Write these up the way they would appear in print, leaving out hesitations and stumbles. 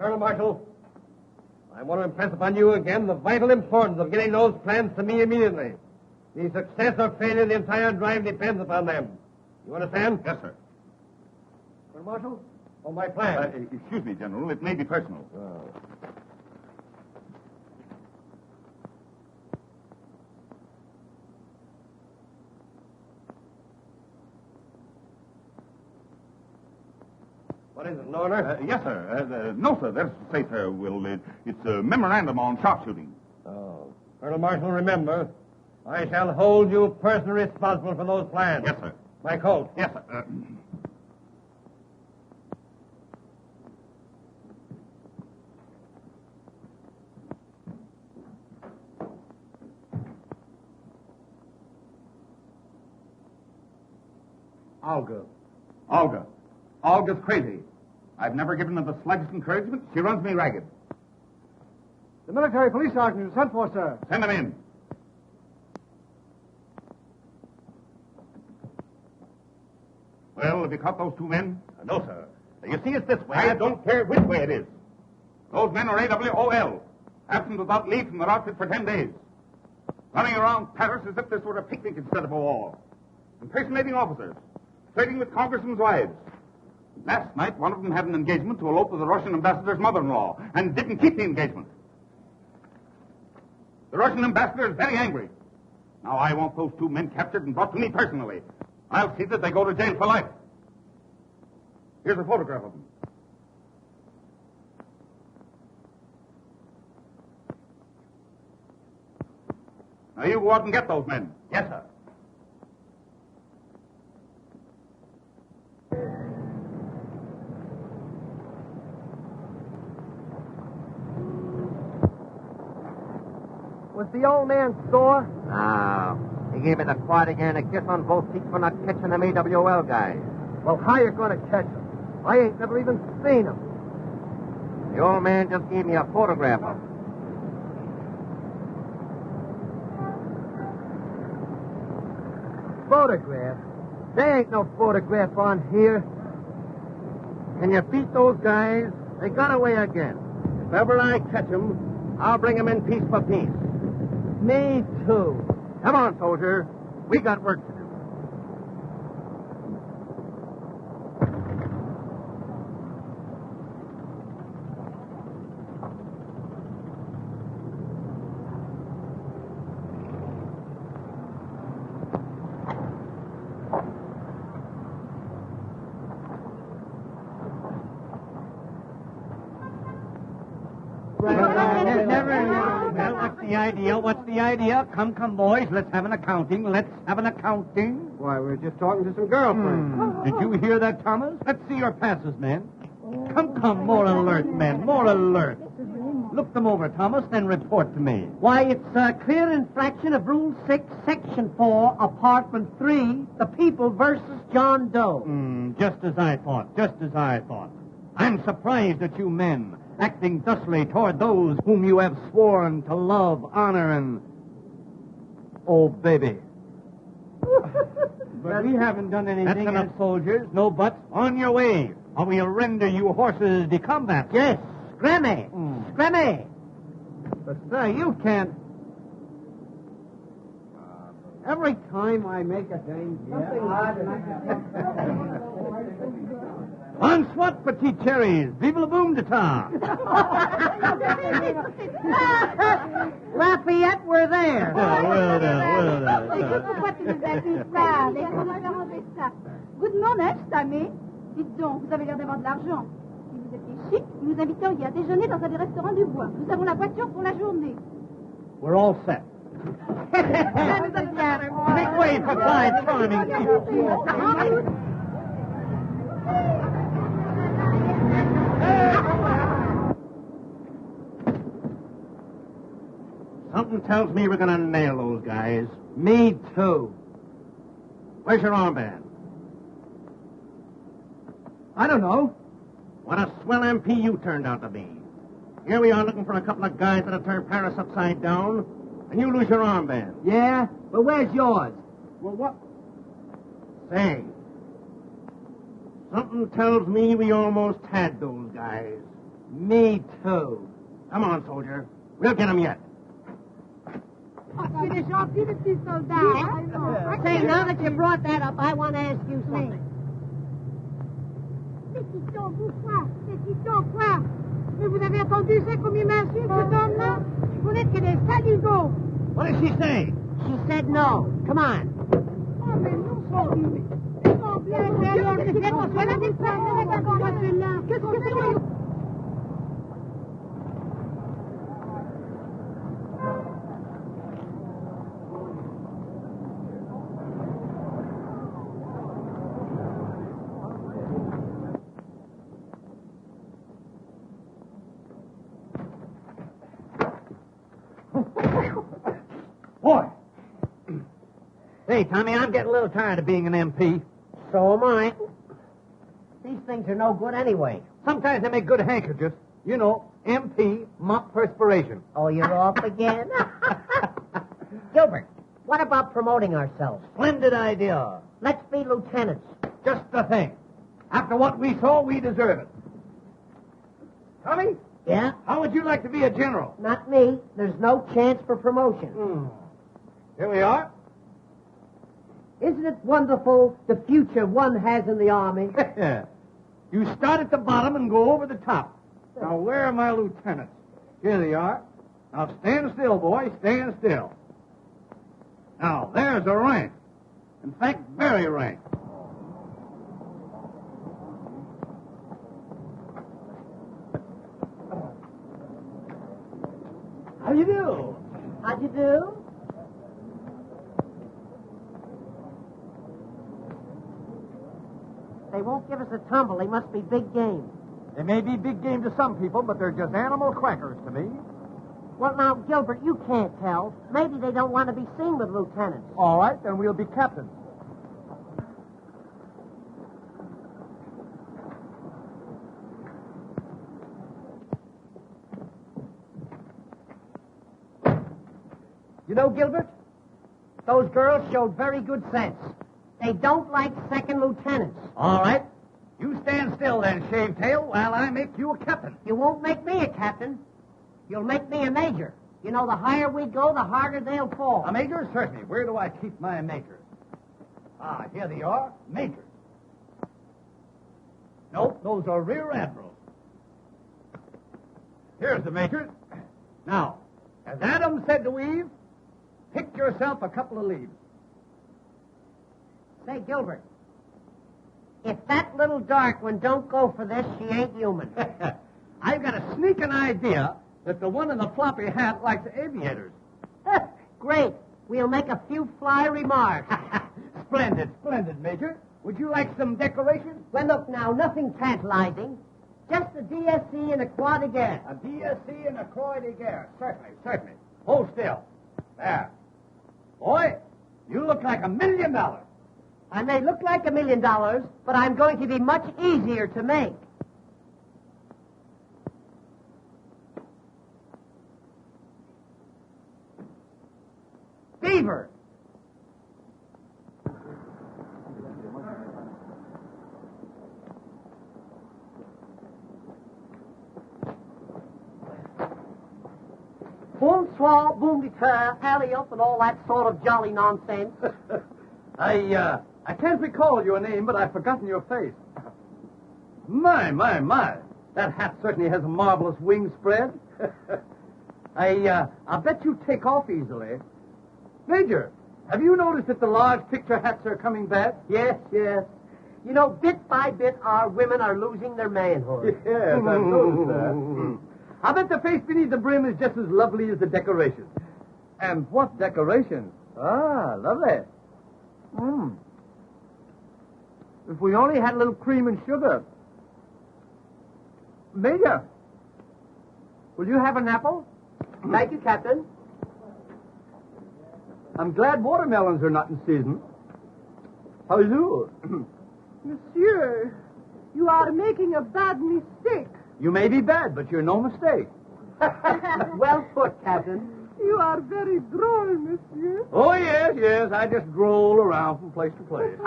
Colonel Marshall, I want to impress upon you again the vital importance of getting those plans to me immediately. The success or failure of the entire drive depends upon them. You understand? Yes, sir. Colonel Marshall? Oh, my plan. Excuse me, General. It may be personal. Oh. What is it, an order? Yes, sir. No, sir. That's to say, sir, it's a memorandum on sharpshooting. Oh. Colonel Marshall, remember, I shall hold you personally responsible for those plans. Yes, sir. My coat. Yes, sir. Olga. Olga's crazy. I've never given her the slightest encouragement. She runs me ragged. The military police sergeant you sent for, sir. Send him in. Well, have you caught those two men? No, sir. You see, it's this way. I don't care which way it is. Those men are AWOL. Absent without leave from their outfit for 10 days. Running around Paris as if this were a picnic instead of a war. Impersonating officers. Flirting with congressmen's wives. Last night, one of them had an engagement to elope with the Russian ambassador's mother-in-law and didn't keep the engagement. The Russian ambassador is very angry. Now, I want those two men captured and brought to me personally. I'll see that they go to jail for life. Here's a photograph of them. Now, you go out and get those men. Yes, sir. Was the old man sore? No. He gave me the quad again and a kiss on both cheeks for not catching them AWL guys. Well, how you going to catch him? I ain't never even seen him. The old man just gave me a photograph of him. Photograph? There ain't no photograph on here. Can you beat those guys? They got away again. If ever I catch them, I'll bring them in piece by piece. Me too. Come on, soldier. We got work to do. What's the idea? Come, boys. Let's have an accounting. Why, we're just talking to some girlfriends. Did you hear that, Thomas? Let's see your passes, men. Come, more alert, men, more alert. Look them over, Thomas, then report to me. Why, it's a clear infraction of Rule 6, Section 4, Apartment 3, the people versus John Doe. Just as I thought. I'm surprised at you men, acting thusly toward those whom you have sworn to love, honor, and... Oh, baby. But we haven't done anything. That's enough, soldiers. No buts. On your way, or we'll render you horses de combat. Yes, scrimmy. Scrimmy. But, sir, you can't... Every time I make a thing... On swat, petite cherries. Vive le boom de ta. Lafayette, we're there. Well Vous demandez, Stamé? Dites donc, vous avez l'air d'avoir de l'argent. Si vous étiez chic, vous nous inviteriez à déjeuner dans un des restaurants du bois. Nous avons la voiture pour la journée. We're all set. Make way for five charming people. Something tells me we're going to nail those guys. Me too. Where's your armband? I don't know. What a swell MP you turned out to be. Here we are looking for a couple of guys that'll turn Paris upside down, and you lose your armband. Yeah? But where's yours? Well, what? Say, something tells me we almost had those guys. Me too. Come on, soldier. We'll get him yet. Il est gentil, le petit soldat. Say, now that you brought that up, I want to ask you something. Pétiton, pourquoi? Pétiton, quoi? Mais vous avez entendu ça comme il m'insulte, cet homme-là? Vous n'êtes que des saligots. What did she say? She said no. Come on. Oh, mais nous sommes... Oh, bien, qu'est-ce que c'est? Boy! Hey, Tommy, I'm getting a little tired of being an MP. So am I. These things are no good anyway. Sometimes they make good handkerchiefs. You know, MP, mop perspiration. Oh, you're off again? Gilbert, what about promoting ourselves? Splendid idea. Let's be lieutenants. Just the thing. After what we saw, we deserve it. Tommy, Yeah? how would you like to be a general? Not me. There's no chance for promotion. Here we are. Isn't it wonderful the future one has in the Army? You start at the bottom and go over the top. Now, where are my lieutenants? Here they are. Now, stand still, boy. Stand still. Now, there's a rank. In fact, very rank. How do you do? How'd you do? They won't give us a tumble. They must be big game. They may be big game to some people, but they're just animal crackers to me. Well, now, Gilbert, you can't tell. Maybe they don't want to be seen with lieutenants. All right, then we'll be captains. You know, Gilbert, those girls showed very good sense. They don't like second lieutenants. All right. You stand still then, Shavetail, while I make you a captain. You won't make me a captain. You'll make me a major. You know, the higher we go, the harder they'll fall. A major? Certainly. Where do I keep my majors? Ah, here they are. Majors. Nope, those are rear admirals. Here's the majors. Now, as Adam said to Eve, pick yourself a couple of leaves. Say, Gilbert, if that little dark one don't go for this, she ain't human. I've got a sneaking idea that the one in the floppy hat likes aviators. Great. We'll make a few fly remarks. Splendid, splendid, Major. Would you like some decorations? Well, look now, nothing tantalizing. Just a DSC and a Croix de Guerre. A DSC and a Croix de Guerre. Certainly, certainly. Hold still. There. Boy, you look like $1 million. I may look like $1 million, but I'm going to be much easier to make. Beaver. Bonsoir, boom de terre, alley up, and all that sort of jolly nonsense. I can't recall your name, but I've forgotten your face. My. That hat certainly has a marvelous wing spread. I bet you take off easily. Major, have you noticed that the large picture hats are coming back? Yes. You know, bit by bit, our women are losing their manhood. Yes, I've noticed that. I bet the face beneath the brim is just as lovely as the decorations. And what decorations? Ah, lovely. If we only had a little cream and sugar. Major, will you have an apple? Thank you, Captain. I'm glad watermelons are not in season. How do you do? Monsieur, you are making a bad mistake. You may be bad, but you're no mistake. Well put, Captain. You are very droll, monsieur. Oh, yes. I just droll around from place to place.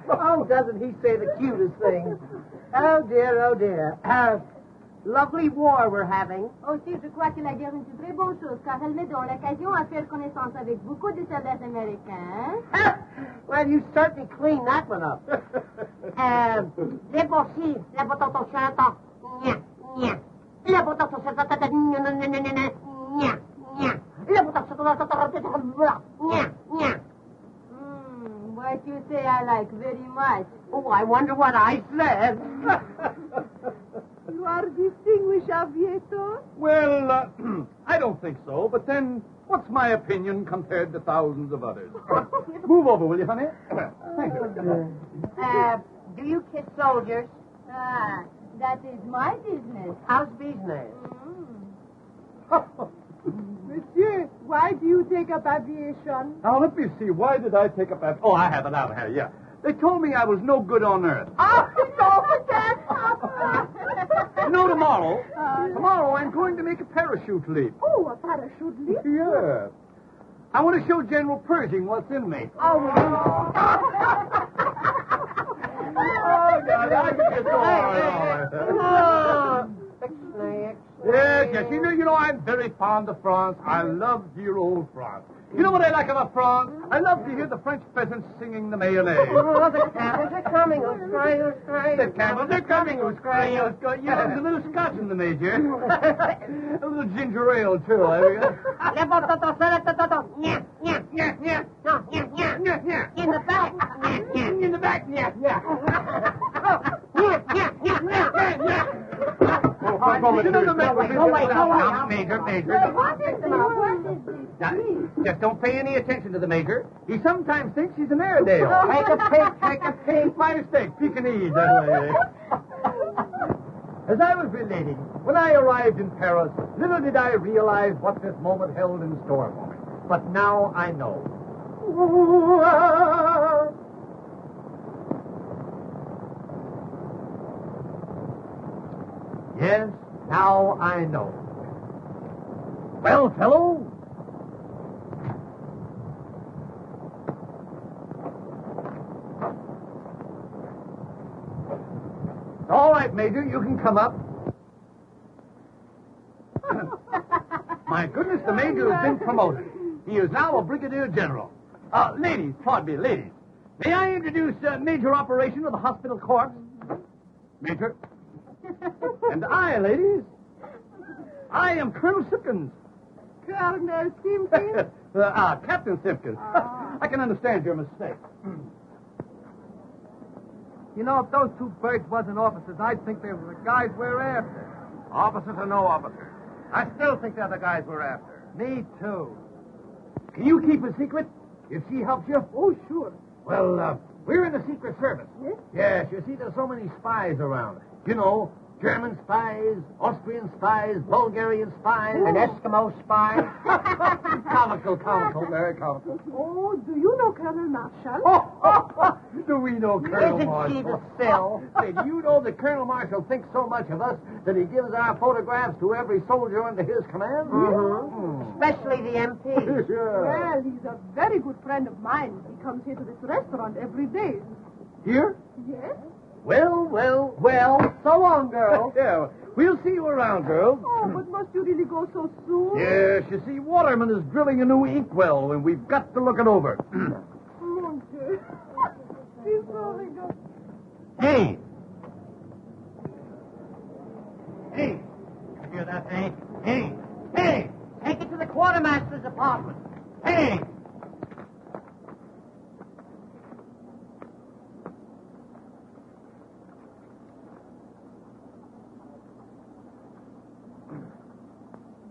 Oh, doesn't he say the cutest things? Oh, dear. Lovely war we're having. Aussi, je crois que la guerre est une très bonne chose, car elle me donne l'occasion à faire connaissance avec beaucoup de soldats américains. Well, you certainly cleaned that one up. C'est possible. La botton chantant. Nya, nya. La botton chantant. Nya, nya. La botton chantant. Nya, nya. What you say I like very much. Oh, I wonder what I said. You are distinguished aviator? Well, I don't think so, but then what's my opinion compared to thousands of others? Move over, will you, honey? Thank you. Do you kiss soldiers? Ah, that is my business. How's business? Monsieur, why do you take up aviation? Now, let me see. Why did I take up that? Oh, I have it out here, yeah. They told me I was no good on Earth. Oh, don't forget, Papa. You know, tomorrow I'm going to make a parachute leap. Oh, a parachute leap? Yeah. I want to show General Pershing what's in me. Oh, Oh, God, I can just go on. Yes, you know, I'm very fond of France. I love dear old France. You know what I like about France? I love to hear the French peasants singing the mayonnaise. Oh, the camels are coming. Who's crying? Who's crying? The camels are coming. Who's crying? Who's crying? Yeah, there's a little scotch in the Major. A little ginger ale, too. There we go. In the back. In the back, yeah. Major. What is this? Now, just don't pay any attention to the Major. He sometimes thinks he's an Airedale. Take a peek. My mistake, Pekingese. As I was relating, when I arrived in Paris, little did I realize what this moment held in store for me. But now I know. Yes, now I know. Well, fellow? All right, Major, you can come up. My goodness, the Major has been promoted. He is now a Brigadier General. Ladies, pardon me, ladies. May I introduce Major Operation of the Hospital Corps? Major. And I, ladies, I am Colonel Simpkins. Colonel Simpkins? Captain Simpkins. I can understand your mistake. You know, if those two birds wasn't officers, I'd think they were the guys we're after. Officers or no officers, I still think they're the guys we're after. Me too. Can you keep a secret if she helps you? Oh, sure. Well, we're in the Secret Service. Yes? Yes, you see, there's so many spies around. You know, German spies, Austrian spies, Bulgarian spies. An Eskimo spy. Comical, very comical. Oh, do you know Colonel Marshall? Do we know Colonel Isn't she the Marshall? sill? Say, do you know that Colonel Marshall thinks so much of us that he gives our photographs to every soldier under his command? Especially the MP. Well, he's a very good friend of mine. He comes here to this restaurant every day. Here? Yes? Well, so long, girl. Yeah, we'll see you around, girl. Oh, but must you really go so soon? Yes, you see, Waterman is drilling a new inkwell, and we've got to look it over. Mon Dieu. He's so good. Hey! Hey, you hear that, hey? Hey! Take it to the quartermaster's apartment. Hey!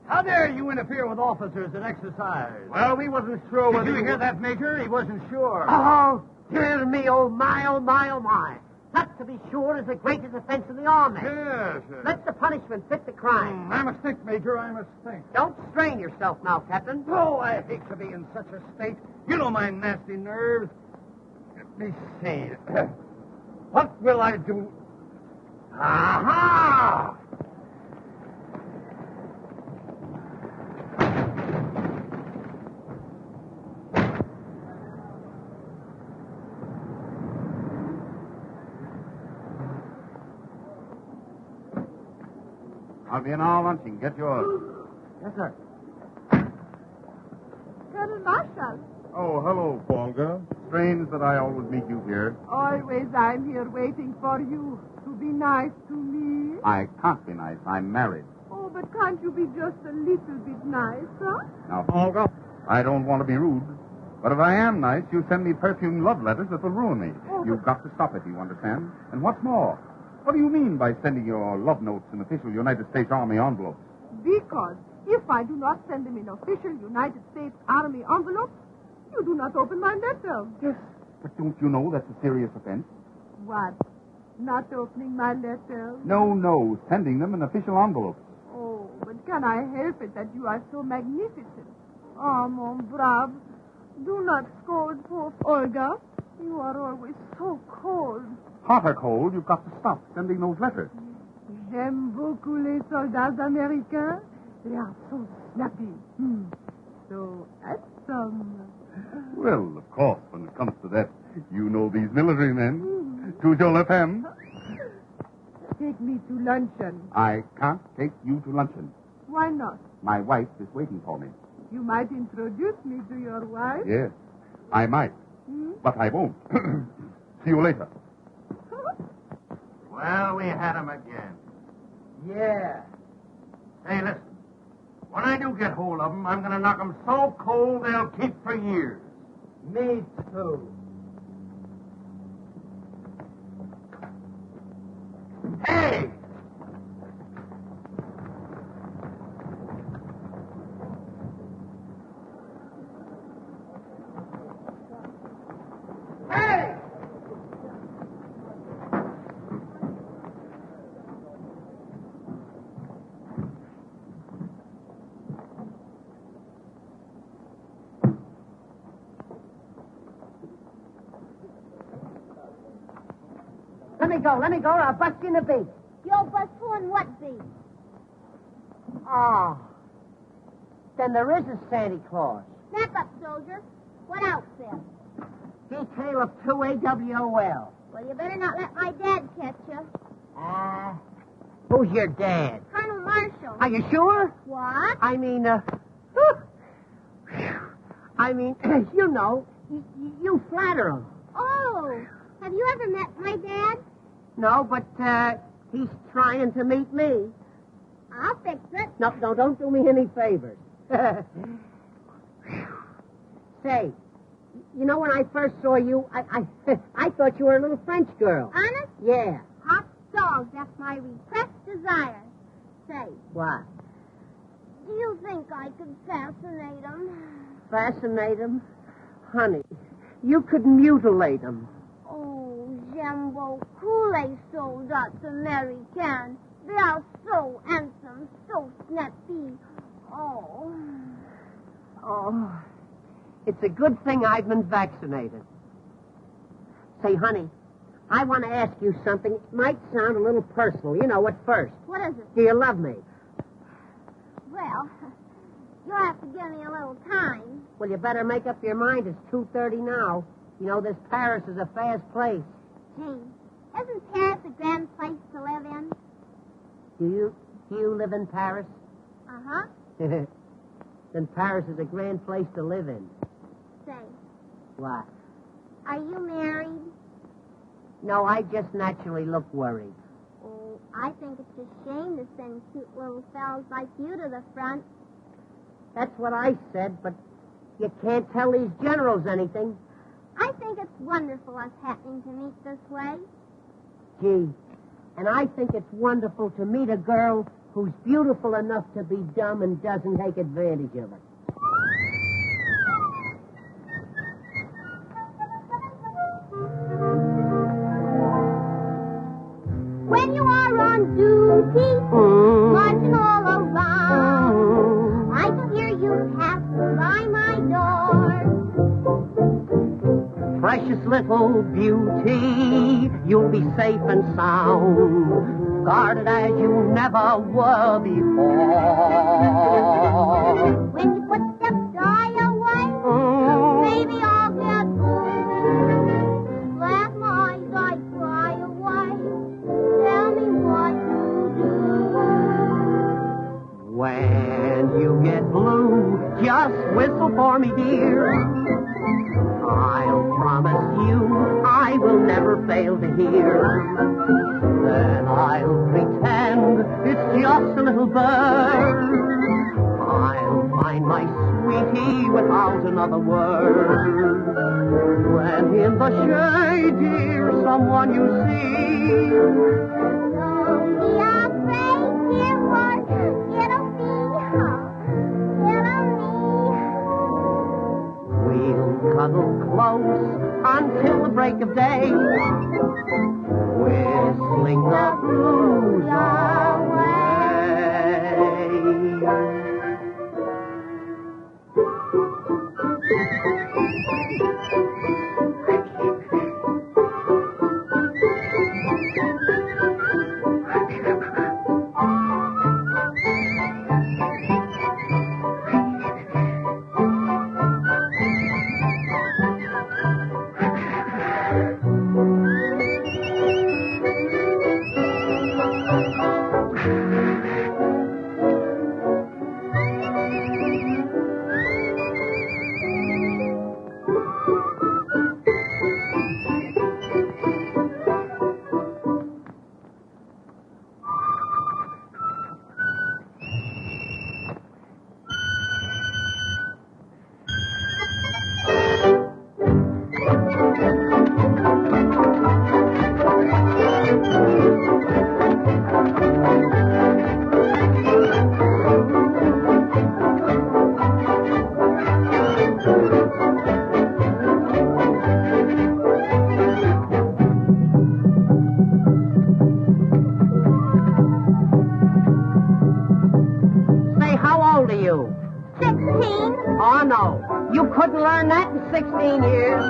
How dare you interfere with officers in exercise? Well, we wasn't sure Did whether you hear that, Major? He wasn't sure. Oh, dear me, oh my, oh my, oh my. That, to be sure, is the greatest offense in the army. Yes. Let the punishment fit the crime. I must think, Major, I must think. Don't strain yourself now, Captain. Oh, I hate to be in such a state. You know my nasty nerves. Let me see. What will I do? Aha! I'll be in all lunching. Get yours. Yes, sir. Colonel Marshall. Oh, hello, Volga. Strange that I always meet you here. Always I'm here waiting for you to be nice to me. I can't be nice. I'm married. Oh, but can't you be just a little bit nice, huh? Now, Volga, I don't want to be rude, but if I am nice, you send me perfumed love letters that will ruin me. Oh, You've got to stop it, you understand? And what's more, what do you mean by sending your love notes in official United States Army envelopes? Because if I do not send them in official United States Army envelopes, you do not open my letter. Yes. But don't you know that's a serious offense? What? Not opening my letter? No, sending them in official envelopes. Oh, but can I help it that you are so magnificent? Oh, mon brave, do not scold poor Olga. You are always so cold. Hot or cold, you've got to stop sending those letters. J'aime beaucoup les soldats américains. They are so snappy. So handsome. Well, of course, when it comes to that, you know these military men. Choose your left hand. Take me to luncheon. I can't take you to luncheon. Why not? My wife is waiting for me. You might introduce me to your wife. Yes, I might, but I won't. See you later. Well, we had him again. Yeah. Hey, listen. When I do get hold of them, I'm going to knock them so cold they'll keep for years. Me too. Hey! Hey! Let me go, or I'll bust you in the beak. You'll bust who and what be? Oh. Then there is a Santa Claus. Snap up, soldier. What outfit? Detail of 2 AWOL. Well, you better not let my dad catch you. Who's your dad? Colonel Marshall. Are you sure? What? I mean, you know, you flatter him. Oh, have you ever met my dad? No, but, he's trying to meet me. I'll fix it. No, don't do me any favors. Say, you know, when I first saw you, I thought you were a little French girl. Honest? Yeah. Hot dogs, that's my repressed desire. Say, What? do you think I could fascinate him? Fascinate him? Honey, you could mutilate him. Oh, j'aime beaucoup les soldats américains. They are so handsome, so snappy. Oh. Oh, it's a good thing I've been vaccinated. Say, honey, I want to ask you something. It might sound a little personal. You know, at first. What is it? Do you love me? Well, you'll have to give me a little time. Well, you better make up your mind. It's 2:30 now. You know, this Paris is a fast place. Gee, isn't Paris a grand place to live in? Do you live in Paris? Uh-huh. Then Paris is a grand place to live in. Say, What? are you married? No, I just naturally look worried. Oh, I think it's a shame to send cute little fellows like you to the front. That's what I said, but you can't tell these generals anything. I think it's wonderful us happening to meet this way. Gee, and I think it's wonderful to meet a girl who's beautiful enough to be dumb and doesn't take advantage of it. When you are on duty, marching all around, I can hear you pass by my door. Precious little beauty, you'll be safe and sound, guarded as you never were before. When your footsteps die away, maybe I'll get home. Last night I cry away. Tell me what to do. never fail to hear. Then I'll pretend it's just a little bird. I'll find my sweetie without another word. When in the shade, dear, someone you see. Don't be afraid, dear, for it'll be me. We'll cuddle close until the break of day, whistling the blues away. Oh, no. You couldn't learn that in 16 years.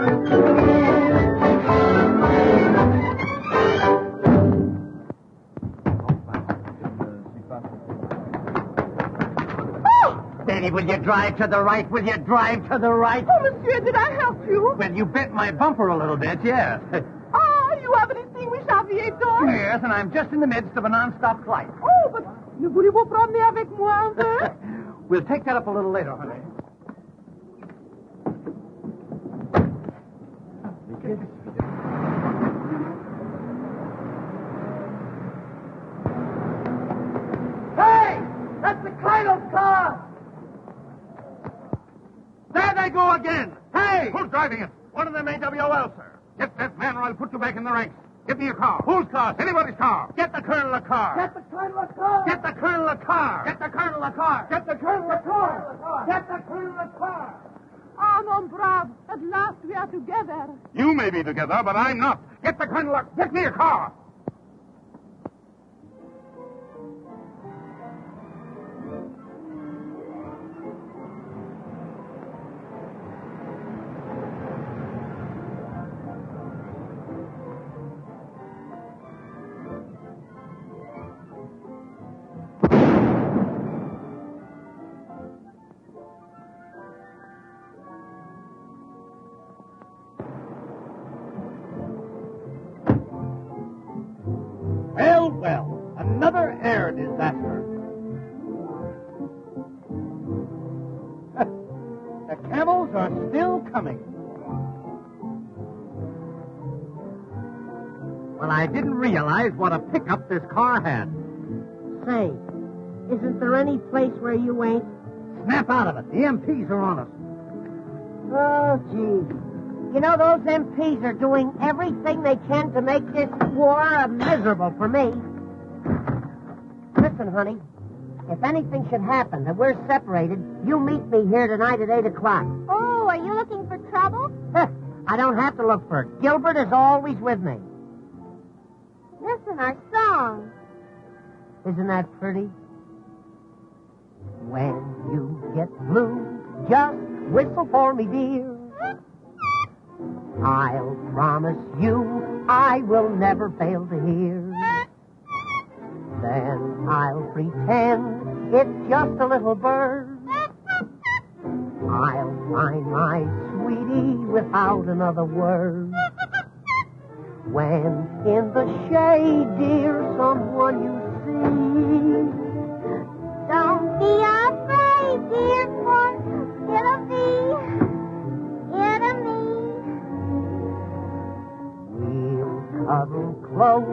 Betty, will you drive to the right? Will you drive to the right? Oh, monsieur, did I help you? Well, you bent my bumper a little bit, yes. Ah, you have an extinguished aviator? Yes, and I'm just in the midst of a non-stop flight. Oh, but ne voulez-vous promener avec moi un peu? We'll take that up a little later, honey. Hey! That's the Kleidel's car! There they go again! Hey! Who's driving it? One of them AWOL, sir. Get that man or I'll put you back in the ranks. Give me a car. Whose car? Anybody's car. Get the colonel a car. Get the Kleidel's car! Get the colonel a car. Get the colonel a car. Get the Kleidel's car! Get the Kleidel's car! Ah, mon brave, at last we are together. You may be together, but I'm not. Get the colonel. Get me a car. Well, another air disaster. The camels are still coming. Well, I didn't realize what a pickup this car had. Say, isn't there any place where you ain't? Snap out of it. The MPs are on us. Oh, gee. You know, those MPs are doing everything they can to make this war miserable for me. Listen, honey, if anything should happen that we're separated, you meet me here tonight at 8 o'clock. Oh, are you looking for trouble? I don't have to look for it. Gilbert is always with me. Listen, our song. Isn't that pretty? When you get blue, just whistle for me, dear. I'll promise you I will never fail to hear. Then I'll pretend it's just a little bird. I'll find my sweetie without another word. When in the shade, dear, someone you see. Don't be afraid, dear, for it'll be me. huddle close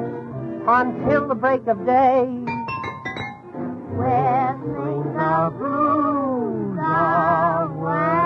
until the break of day. Whistling the blues away.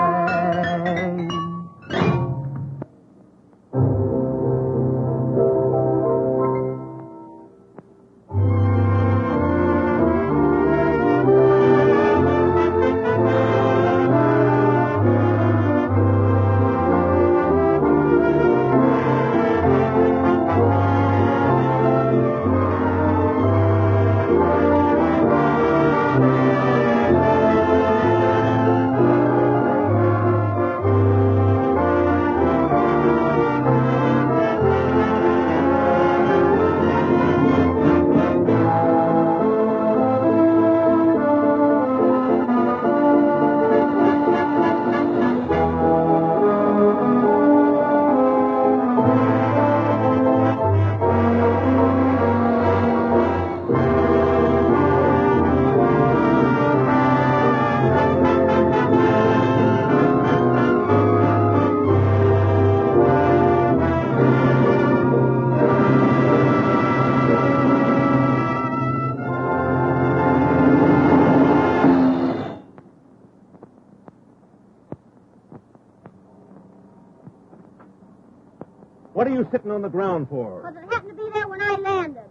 What are you sitting on the ground for? Because it happened to be there when I landed.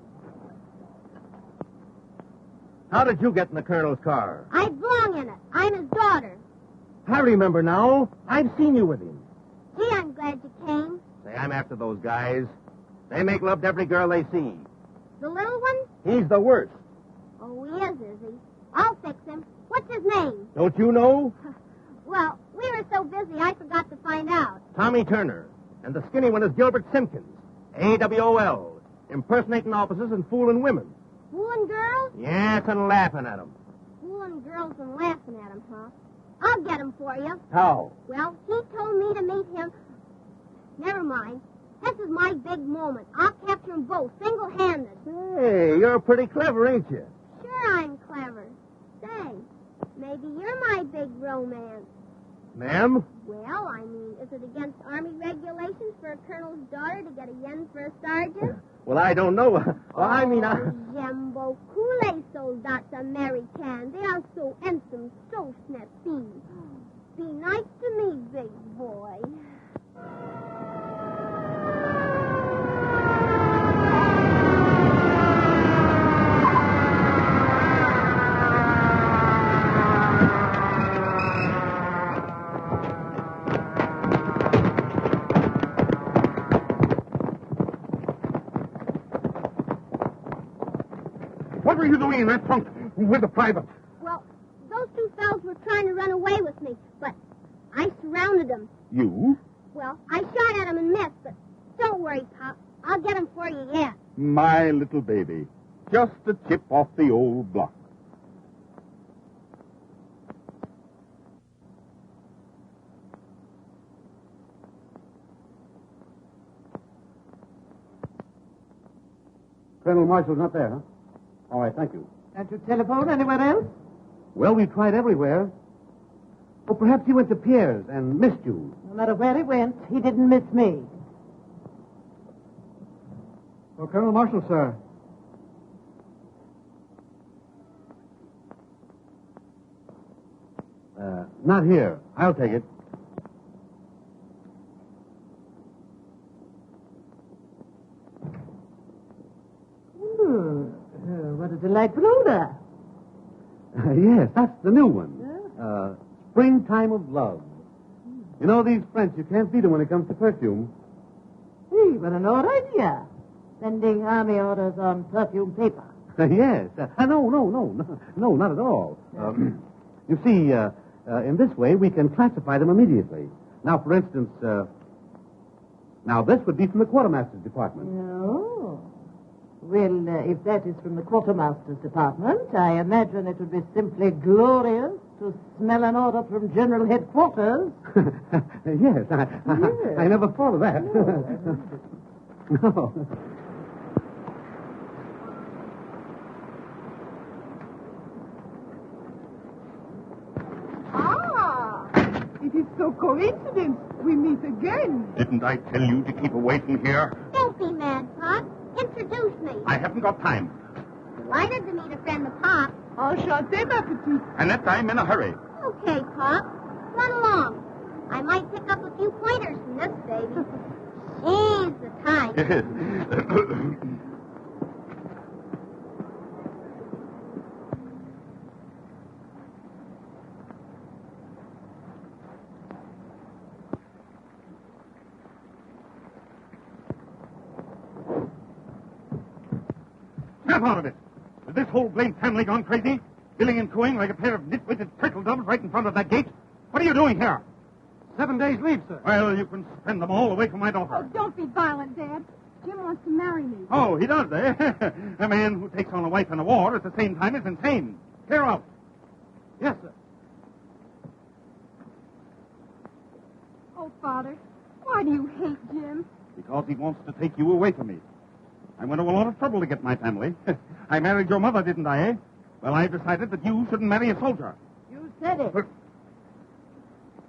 How did you get in the colonel's car? I belong in it. I'm his daughter. I remember now. I've seen you with him. Gee, I'm glad you came. Say, I'm after those guys. They make love to every girl they see. The little one? He's the worst. Oh, he is he? I'll fix him. What's his name? Don't you know? Well, we were so busy I forgot to find out. Tommy Turner. And the skinny one is Gilbert Simpkins. AWOL. Impersonating officers and fooling women. Fooling girls? Yes, and laughing at them. Fooling girls and laughing at him, huh? I'll get him for you. How? Well, he told me to meet him. Never mind. This is my big moment. I'll capture them both, single-handed. Hey, you're pretty clever, ain't you? Sure I'm clever. Say, maybe you're my big romance. Ma'am? Well, I mean, is it against Army regulations for a colonel's daughter to get a yen for a sergeant? Well, I don't know. Well, I mean, J'aime beaucoup les soldats Americans. They are so handsome, so snappy. Be nice to me, big boy. What were you doing in that trunk with the private? Well, those two fellows were trying to run away with me, but I surrounded them. You? Well, I shot at them and missed, but don't worry, Pop. I'll get them for you yet. My little baby. Just a chip off the old block. Colonel Marshall's not there, huh? All right, thank you. Can't you telephone anywhere else? Well, we've tried everywhere. Oh, perhaps he went to Pierre's and missed you. No matter where he went, he didn't miss me. Oh, Colonel Marshall, sir. Not here. I'll take it. What a delightful odor. Yes, that's the new one. Springtime of Love. You know, these French, you can't beat them when it comes to perfume. Hey, what an odd idea. Sending army orders on perfume paper. Yes. No, not at all. You see, in this way, we can classify them immediately. Now, for instance, now this would be from the quartermaster's department. Oh. Well, if that is from the quartermaster's department, I imagine it would be simply glorious to smell an order from General Headquarters. Yes, I never thought of that. No. It is so coincidence we meet again. Didn't I tell you to keep away from here? Don't be mad, Pop. introduce me. I haven't got time. Delighted to meet a friend of Pop. Enchanté, ma petite. Annette, I'm in a hurry. Okay, Pop. Run along. I might pick up a few pointers from this baby. She's the type. Snap out of it. Is this whole blamed family gone crazy? Billing and cooing like a pair of nitwitted turtle doves right in front of that gate? What are you doing here? 7 days leave, sir. Well, you can spend them all away from my Oh, daughter. don't be violent, Dad. Jim wants to marry me. Oh, he does, eh? A man who takes on a wife in a war at the same time is insane. Clear out. Yes, sir. Oh, Father, why do you hate Jim? Because he wants to take you away from me. I went to a lot of trouble to get my family. I married your mother, didn't I, eh? Well, I've decided that you shouldn't marry a soldier. You said it.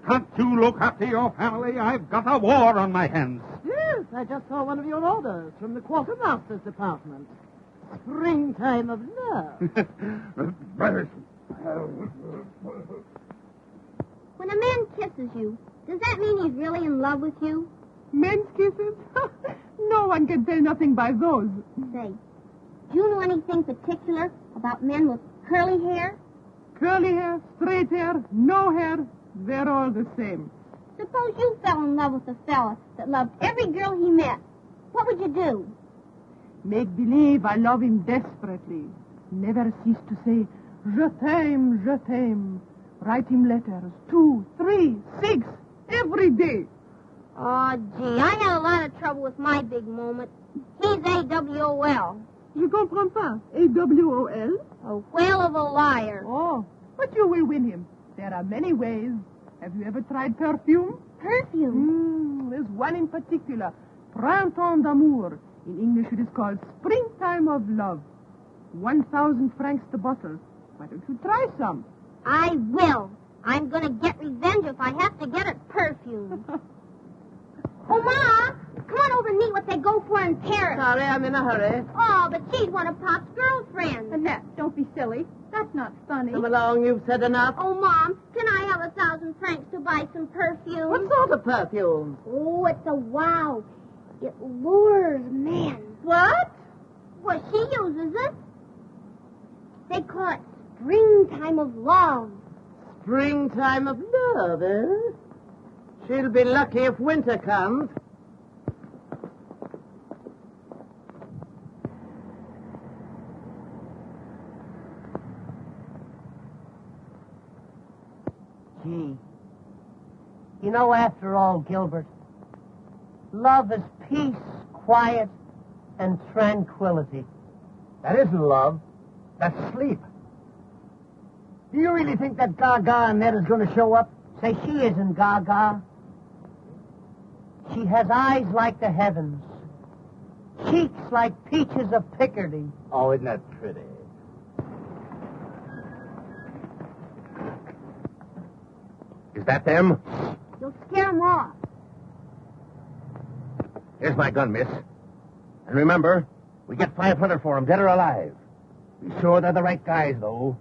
Can't you look after your family? I've got a war on my hands. Yes, I just saw one of your orders from the quartermaster's department. Springtime of love. Brothers. When a man kisses you, does that mean he's really in love with you? Men's kisses? No one can tell nothing by those. Say, do you know anything particular about men with curly hair? Curly hair, straight hair, no hair, they're all the same. Suppose you fell in love with a fella that loved every girl he met. What would you do? Make believe I love him desperately. Never cease to say, je t'aime, je t'aime. Write him letters, 2, 3, 6, every day. Oh, gee, I had a lot of trouble with my big moment. He's AWOL. Je comprends pas. AWOL? A whale of a liar. Oh, but you will win him. There are many ways. Have you ever tried perfume? Perfume? There's one in particular. Printemps d'amour. In English it is called Springtime of Love. 1,000 francs the bottle. Why don't you try some? I will. I'm going to get revenge if I have to get it perfume. Oh, Ma, come on over and meet what they go for in Paris. Sorry, I'm in a hurry. Oh, but she's one of Pop's girlfriends. Annette, don't be silly. That's not funny. Come along, you've said enough. Oh, Mom, can I have 1,000 francs to buy some perfume? What sort of perfume? Oh, it's a wow. It lures men. What? Well, she uses it. They call it Springtime of Love. Springtime of love, eh? She'll be lucky if winter comes. Gee. You know, after all, Gilbert, love is peace, quiet, and tranquility. That isn't love. That's sleep. Do you really think that Gaga Annette is going to show up? Say, she isn't Gaga. She has eyes like the heavens, cheeks like peaches of Picardy. Oh, isn't that pretty? Is that them? You'll scare them off. Here's my gun, miss. And remember, we get 500 for them, dead or alive. Be sure they're the right guys, though.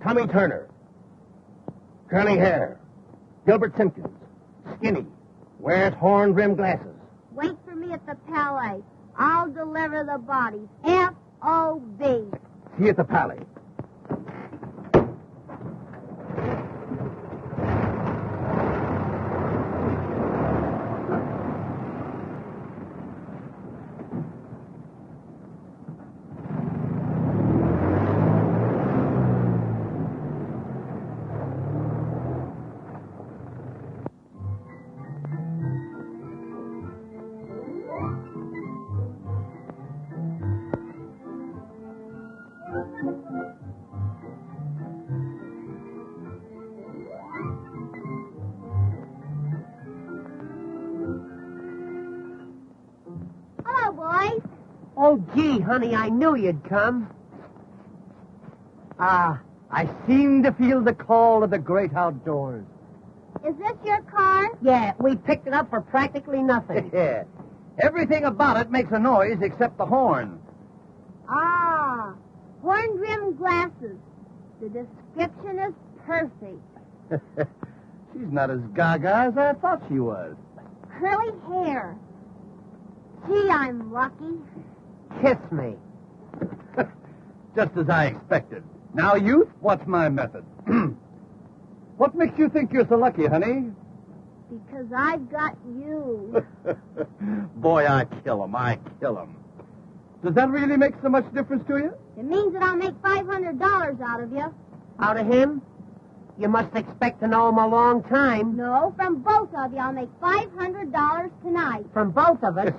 Tommy Turner. Curly hair. Gilbert Simpkins. Skinny. Wears horn-rimmed glasses. Wait for me at the Palais. I'll deliver the bodies. F.O.B. See you at the Palais. Hello, boys. Oh, gee, honey, I knew you'd come. Ah, I seem to feel the call of the great outdoors. Is this your car? Yeah, we picked it up for practically nothing. Yeah. Everything about it makes a noise except the horn. Ah, horn-rimmed glasses. The description is perfect. She's not as gaga as I thought she was. Curly hair. Gee, I'm lucky. Kiss me. Just as I expected. Now, youth, what's my method? What makes you think you're so lucky, honey? Because I've got you. Boy, I kill him. Does that really make so much difference to you? It means that I'll make $500 out of you. Out of him? You must expect to know him a long time. No, from both of you, I'll make $500 tonight. From both of us.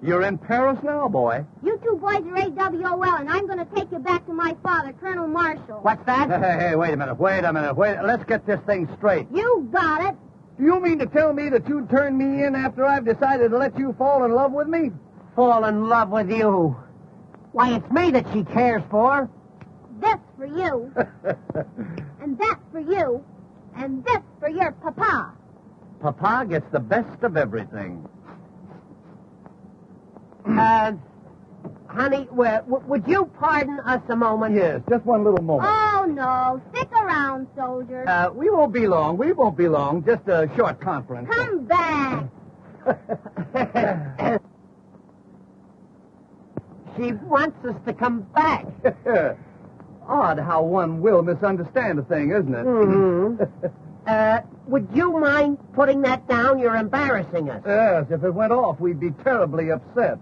You're in Paris now, boy. You two boys are AWOL, and I'm going to take you back to my father, Colonel Marshall. What's that? Hey, wait a minute. Let's get this thing straight. You got it. Do you mean to tell me that you'd turn me in after I've decided to let you fall in love with me? Fall in love with you. Why, it's me that she cares for. This for you. And that's for you. And this for your papa. Papa gets the best of everything. Honey, would you pardon us a moment? Yes, just one little moment. Oh, no. Stick around, soldier. We won't be long. Just a short conference. Come back. She wants us to come back. Odd how one will misunderstand a thing, isn't it? Mm-hmm. Would you mind putting that down? You're embarrassing us. Yes, if it went off, we'd be terribly upset.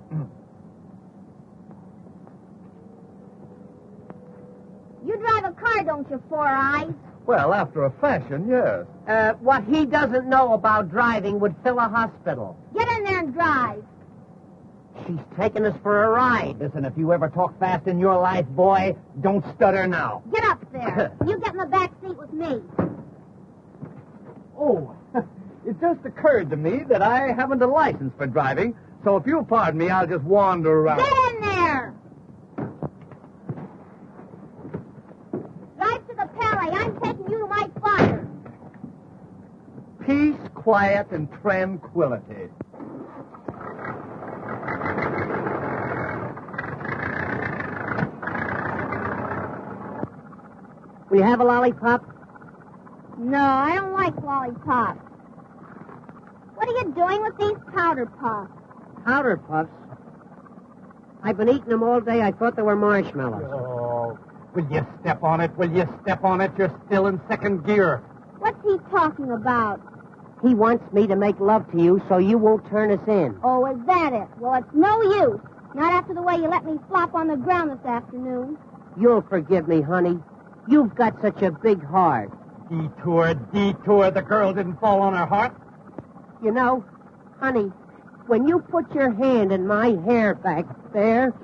You drive a car, don't you, Four Eyes? Well, after a fashion, yes. What he doesn't know about driving would fill a hospital. Get in there and drive. She's taking us for a ride. Listen, if you ever talk fast in your life, boy, don't stutter now. Get up there. You get in the back seat with me. Oh, it just occurred to me that I haven't a license for driving, so if you'll pardon me, I'll just wander around. Get in there. Drive to the Palais. I'm taking you to my father. Peace, quiet, and tranquility. Will you have a lollipop? No, I don't like lollipops. What are you doing with these powder puffs? Powder puffs? I've been eating them all day. I thought they were marshmallows. Oh, will you step on it? You're still in second gear. What's he talking about? He wants me to make love to you so you won't turn us in. Oh, is that it? Well, it's no use. Not after the way you let me flop on the ground this afternoon. You'll forgive me, honey. You've got such a big heart. Detour. The girl didn't fall on her heart. You know, honey, when you put your hand in my hair back there,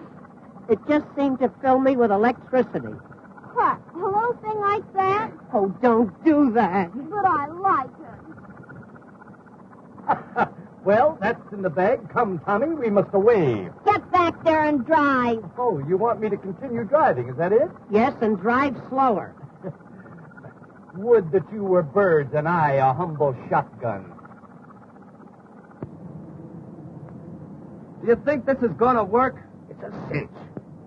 it just seemed to fill me with electricity. What? A little thing like that? Oh, don't do that. But I like it. Well, that's in the bag. Come, Tommy, we must away. Get back there and drive. Oh, you want me to continue driving, is that it? Yes, and drive slower. Would that you were birds and I a humble shotgun. Do you think this is going to work? It's a cinch.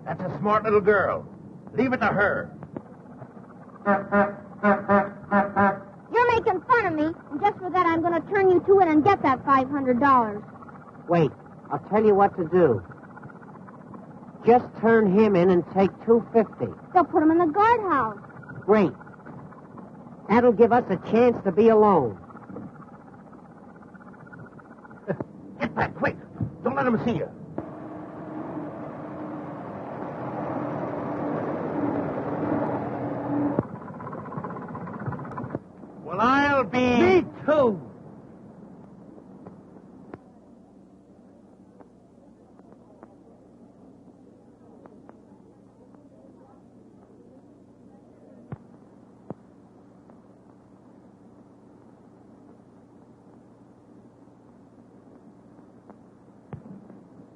That's a smart little girl. Leave it to her. You're making fun of me, and just for that, I'm going to turn you to it and get that $500. Wait, I'll tell you what to do. Just turn him in and take $250. They'll put him in the guardhouse. Great. That'll give us a chance to be alone. Get back, quick. Don't let him see you. Well, I'll be... Me too.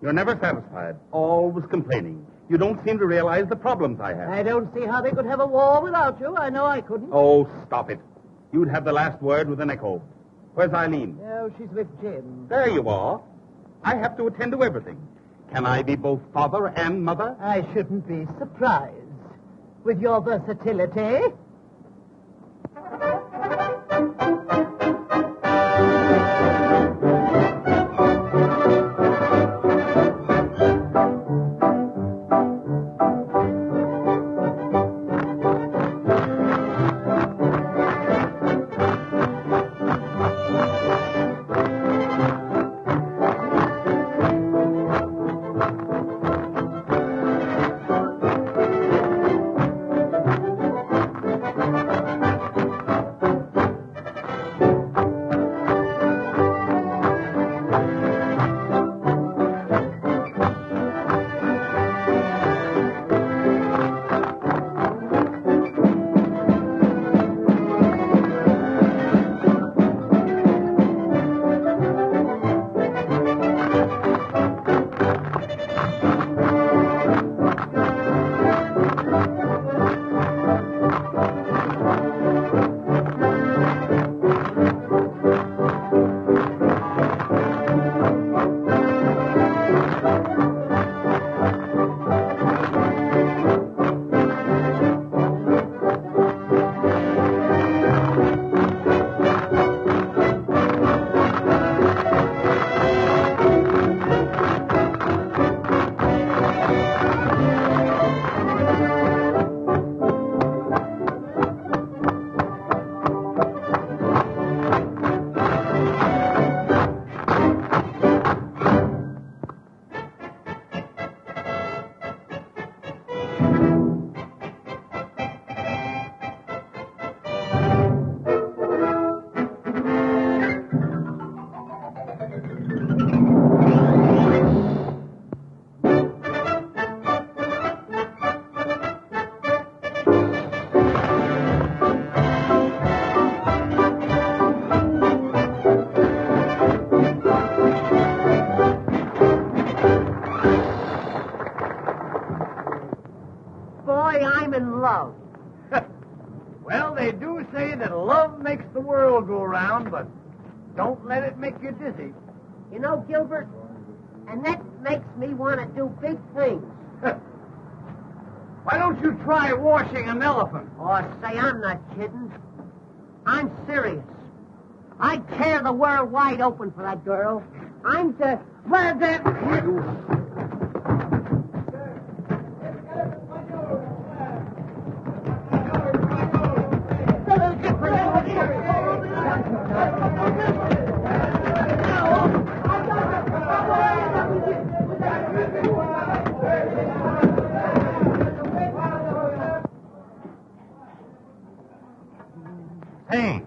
You're never satisfied, always complaining. You don't seem to realize the problems I have. I don't see how they could have a war without you. I know I couldn't. Oh, stop it. You'd have the last word with an echo. Where's Eileen? Oh, she's with Jim. There you are. I have to attend to everything. Can I be both father and mother? I shouldn't be surprised. With your versatility. Well, they do say that love makes the world go round, but don't let it make you dizzy. You know, Gilbert, and that makes me want to do big things. Why don't you try washing an elephant? Oh, say, I'm not kidding. I'm serious. I'd tear the world wide open for that girl. I'm the... Well, Hey,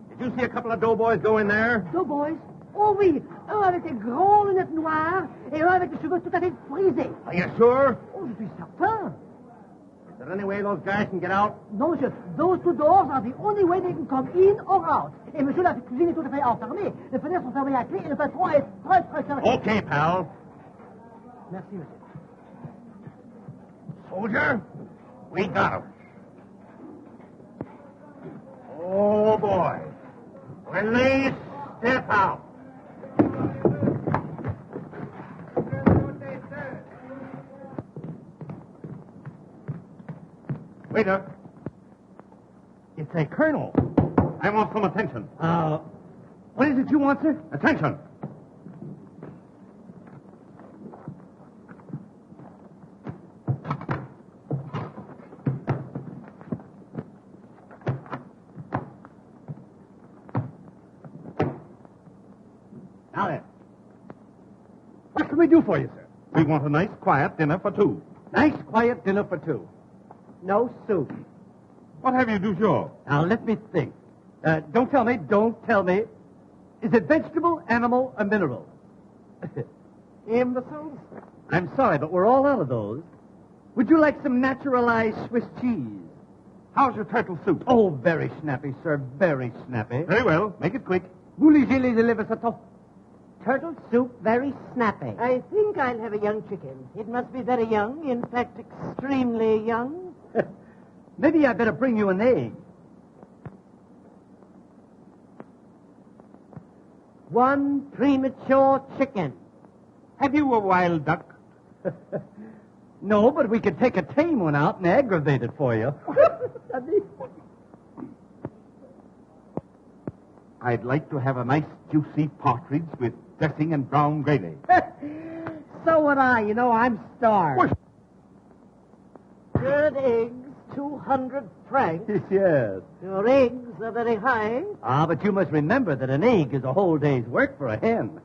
did you see a couple of doughboys go in there? Doughboys? Oh oui, un avec des grandes lunettes noires et un avec des cheveux tout à fait frisés. Are you sure? Oh, je suis certain. Is there any way those guys can get out? Non, monsieur, those two doors are the only way they can come in or out. Et monsieur, la cuisine est tout à fait enfermée. Les fenêtres sont fermées à clé et le patron est très sérieux. Okay, pal. Merci, monsieur. Soldier, we got him. Oh, boy. When they step out. Waiter. It's a colonel. I want some attention. What is it you want, sir? Attention. Now then. What can we do for you, sir? We want a nice, quiet dinner for two. Nice, quiet dinner for two. No soup. What have you du jour? Now, let me think. Don't tell me. Is it vegetable, animal, or mineral? Imbeciles? I'm sorry, but we're all out of those. Would you like some naturalized Swiss cheese? How's your turtle soup? Oh, very snappy, sir. Very snappy. Very well. Make it quick. Bouligez les levasato. Turtle soup, very snappy. I think I'll have a young chicken. It must be very young, in fact, extremely young. Maybe I'd better bring you an egg. One premature chicken. Have you a wild duck? No, but we could take a tame one out and aggravate it for you. I'd like to have a nice juicy partridge with dressing and brown gravy. So would I. You know, I'm starved. What? Good eggs, 200 francs. Yes. Your eggs are very high. Ah, but you must remember that an egg is a whole day's work for a hen.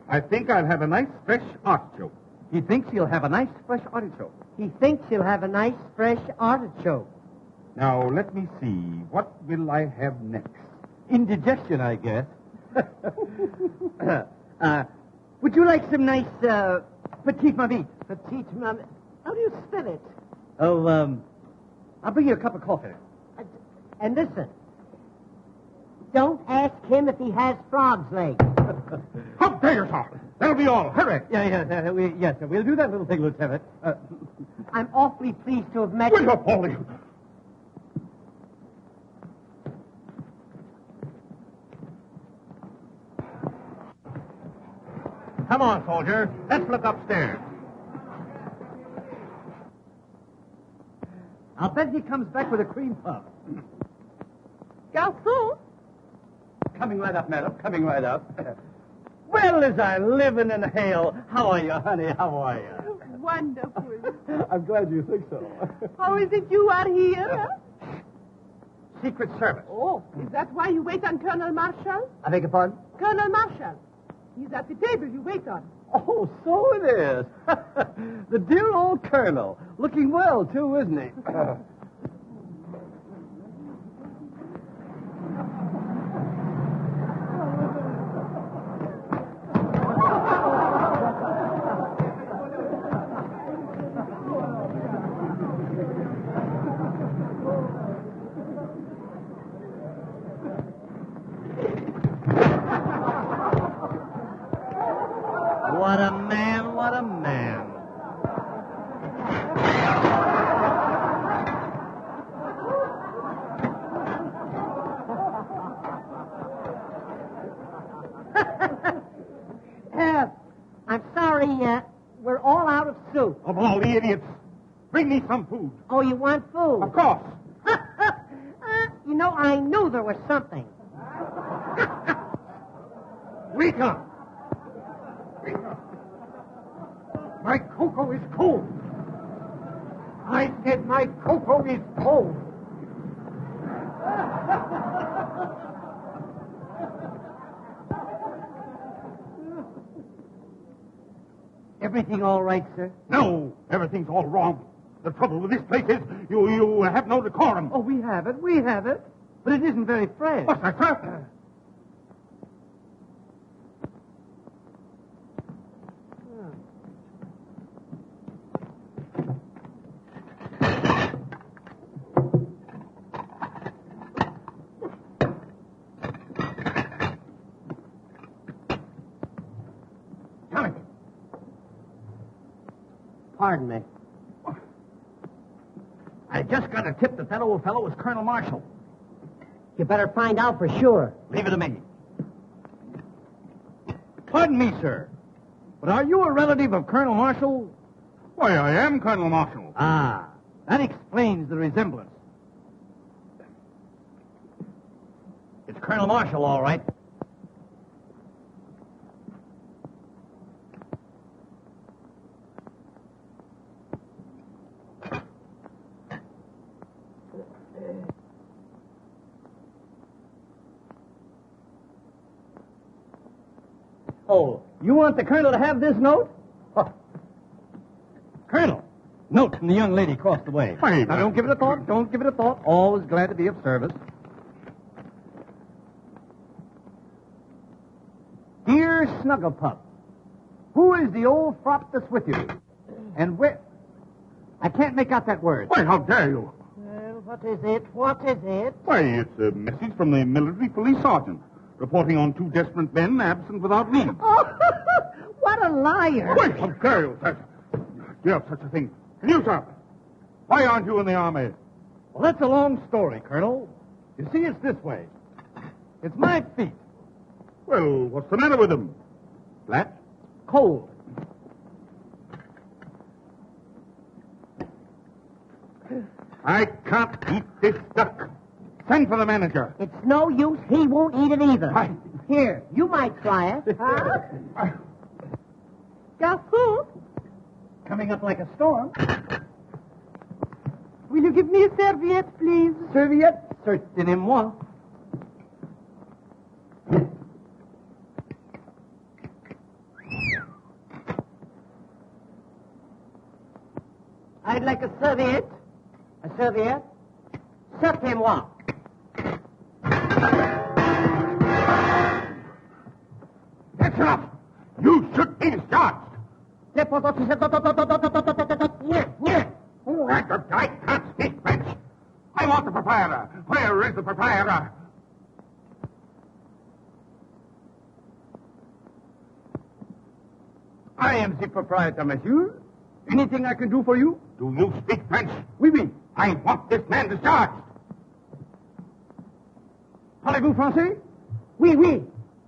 I think I'll have a nice fresh artichoke. He thinks he'll have a nice fresh artichoke. He thinks he'll have a nice fresh artichoke. Now, let me see. What will I have next? Indigestion, I guess. Would you like some nice petite mamite? Petite mam... How do you spell it? Oh, I'll bring you a cup of coffee. And listen, don't ask him if he has frog's legs. How dare you, sir? That'll be all. Hurry. Yes, sir. We'll do that little thing, Lieutenant. I'm awfully pleased to have met Wait you. up, all of you. Come on, soldier. Let's look upstairs. I'll bet he comes back with a cream puff. Garçon? Coming right up, madam. Coming right up. Well, as I live in hell. How are you, honey? How are you? Wonderful. I'm glad you think so. How is it you are here? Secret Service. Oh, is that why you wait on Colonel Marshall? I beg your pardon? Colonel Marshall. He's at the table you wait on. Oh, so it is. The dear old colonel. Looking well, too, isn't he? What a man, what a man. I'm sorry, we're all out of soup. Of all the idiots. Bring me some food. Oh, you want food? Of course. You know, I knew there was something. We come. My cocoa is cold. I said my cocoa is cold. Everything all right, sir? No, everything's all wrong. The trouble with this place is you have no decorum. Oh, we have it. But it isn't very fresh. What's that, sir? Pardon me. I just got a tip that that old fellow was Colonel Marshall. You better find out for sure. Leave it to me. Pardon me, sir, but are you a relative of Colonel Marshall? Why, I am Colonel Marshall. Ah, that explains the resemblance. It's Colonel Marshall, all right. Oh, you want the colonel to have this note? Huh. Colonel, note from the young lady across the way. Hey, Now, don't give it a thought. Don't give it a thought. Always glad to be of service. Dear Snugglepup, who is the old fop that's with you? And where... I can't make out that word. Why, how dare you? Well, what is it? What is it? Why, it's a message from the military police sergeant reporting on 2 desperate men absent without leave. Oh, what a liar. Why, how dare you, sir? You have such a thing. And you, sir? Why aren't you in the army? Well, that's a long story, Colonel. You see, it's this way. It's my feet. Well, what's the matter with them? Flat? Cold. I can't eat this duck. Send for the manager. It's no use. He won't eat it either. Why? Here, you might try it. Garçon, Coming up like a storm. will you give me a serviette, please? Serviette? Certainement. I'd like a serviette. A serviette? Servez-moi. That's enough. You should be discharged. Yeah. I can't speak French. I want the proprietor. Where is the proprietor? I am the proprietor, monsieur. Anything I can do for you? Do you speak French? Oui, oui. I want this man discharged. Parlez-vous français? Oui, oui.